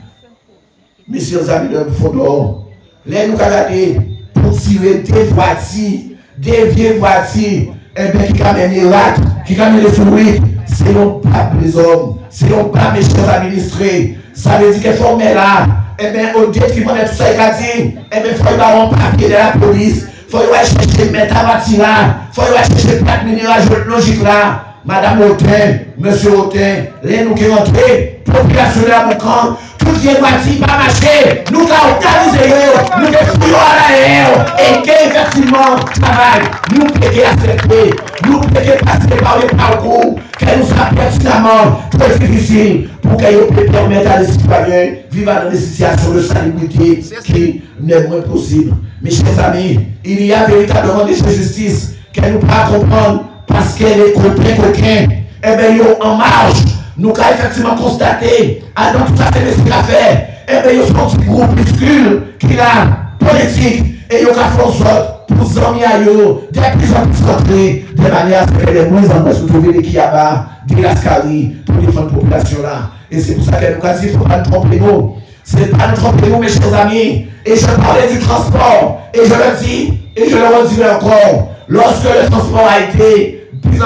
E: Mes chers amis de Fondor, là nous regardons pour tirer des voitures, des vieilles voitures, et bien qui amènent les rats, qui amènent les souris, c'est non pas les hommes, c'est non pas mes chers administrés. Ça veut dire qu'il faut mettre là, et bien au détriment de tout ça, il a dit, et bien il faut y avoir un papier de la police, il faut y aller chercher mettre la voiture là, il faut y aller chercher plaque minérale logique là. Madame Autain, Monsieur Autain, les nous qui rentrent, population de la camp, toutes les voitures pas marcher, nous avons organisé, nous défouillons à l'air, et qu'effectivement, travail, nous pouvons accepter, nous pouvons passer par le parcours, qu'elle nous sera pertinemment très difficile, pour qu'elle puisse permettre à les citoyens de vivre dans des situations de salubrité qui n'est moins possible. Mes chers amis, il y a véritablement des justices qu'elle nous pas comprendre. Parce qu'elle est coquin, eh bien, en marge, nous avons effectivement constaté, dans tout ça, c'est ce qu'il a fait, eh bien, il y a un petit groupuscule qui a politique, et il y a fait en sorte pour s'en à eux, des plus en plus rentrés, de manière à ce que les moins en moins se trouver des Kiaba, des Lascari, pour défendre la population là. Et c'est pour ça qu'elle nous a dit, il ne faut pas nous tromper nous. Ce n'est pas nous tromper nous, mes chers amis. Et je parlais du transport, et je le dis, et je le redirai encore, lorsque le transport a été pris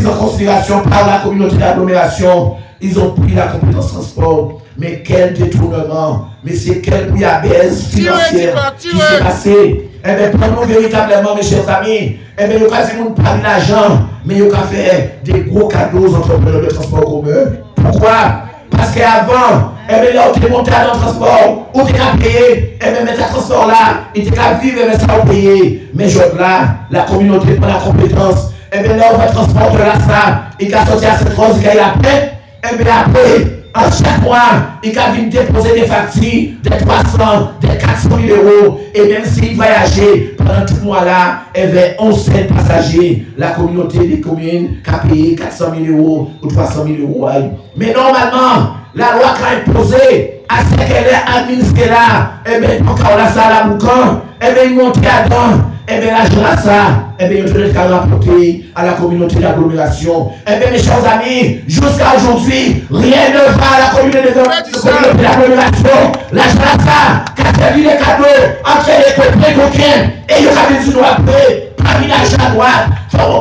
E: en considération par la communauté d'agglomération, ils ont pris la compétence transport. Mais quel détournement, mais c'est quelle bouillabaisse financière qui s'est passé. Eh bien, prenons véritablement, mes chers amis, eh bien, il y a quasiment pas d'argent, mais il y a fait des gros cadeaux aux entrepreneurs de transport commun. Pourquoi? Parce qu'avant, eh bien, là, on était monté dans le transport, on était payé, eh bien, mettre le transport là, il était qu'à vivre, mais ça on payé. Mais je là, la communauté prend la compétence. Eh bien là, on va transporter là ça, il a sorti à cette chose, il a après, eh bien après, à chaque mois, il a venu déposer des factures de 300, de 400 000 euros, et même s'il voyageait pendant tout le mois là, eh bien 11 passagers, la communauté des communes qui a payé 400 000 euros ou 300 000 euros. Mais normalement, la loi qui a imposé à ce qu'elle est administrée là, eh bien, quand on a ça à la boucan, eh bien, il monte là-dedans. Eh bien, l'argent ça, eh bien, je vais le rapporter à la communauté d'agglomération. Eh bien, mes chers amis, jusqu'à aujourd'hui, rien ne va à la communauté d'agglomération. L'argent ça, qui a servi les cadeaux entre les coquins et le cabine du droit après, parmi l'argent à droite,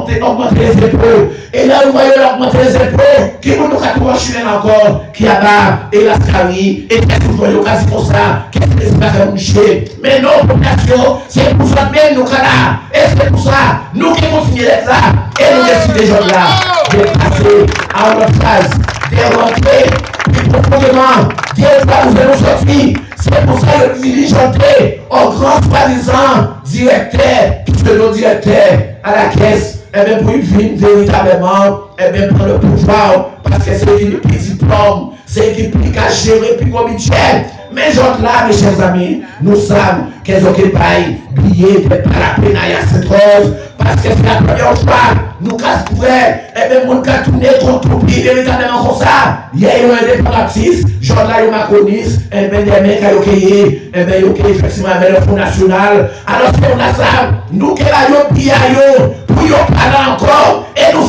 E: il faut augmenter les impôts. Et là, vous voyez augmenter les impôts, qui vont nous faire encore, qui a bas, et la Scari, et qu'est-ce que vous voyez quasi pour ça, qu'est-ce que c'est pas faire moucher. Mais nos populations, c'est pour ça même nous canards. Et c'est pour ça, nous qui continuons d'être là, et nous décidons déjà là, de passer à notre phase, de rentrer, plus profondément, Dieu va nous faire sortir. C'est pour ça que nous diligentés au grand soi-disant directeur, puisque nos directeurs à la caisse, eh bien, pour vivre véritablement, eh bien, prendre le pouvoir, parce que c'est une petite diplôme, c'est une qui a géré plus gros budget. Mais j'entre là, mes chers amis, nous savons qu'elles ont des pailles, billets, des parapénailles à cette rose, parce que c'est la première fois, nous casse couvert, et bien, mon cas tourné contre tout pays, véritablement comme ça. Il y a eu un indépendantisme, j'entre là, il m'a connu, et bien, des mecs qui ont créé, et bien, ils ont créé effectivement le Fonds National. Alors, c'est on a ça, nous qui avons pillé pour y parler encore, et nous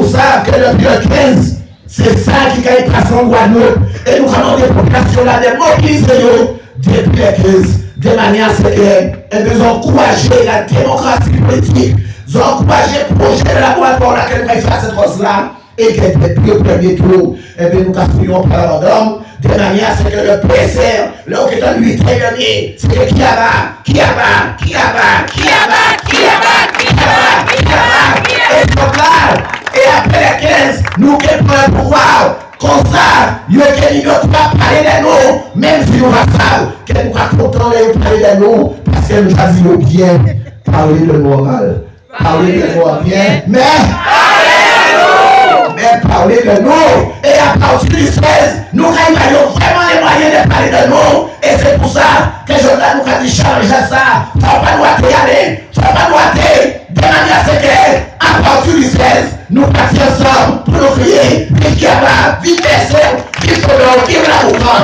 E: savons que depuis le 15, c'est ça qui a été passé en Guadeloupe. Et nous avons des populations là, de mobiliser depuis les 15, de manière à ce que nous encourager la démocratie politique, nous encourager le projet de laboratoire dans lequel nous faisons cette chose-là, et que depuis le premier tour, nous cassons par la madame, de manière à ce que le PSR, là où il est en 8 dernier, c'est que qui a et donc là, et après les 15, nous qui prenons le pouvoir, comme ça, nous ne pas parler de nous, même si nous vassals, que nous sommes contents de parler de nous, parce que nous choisissons bien parler de nous mal, parler de nous bien, mais parler de nous, et à partir du 16, nous avons vraiment les moyens de parler de nous, et c'est pour ça que je nous avons dit changer ça, il ne faut pas nous aller, il ne faut pas nous aller, de manière à ce que, à partir du 16, nous partions ensemble pour nous crier, vive Kiaba, vive PSR, vive Kodor, vive la Mouvement.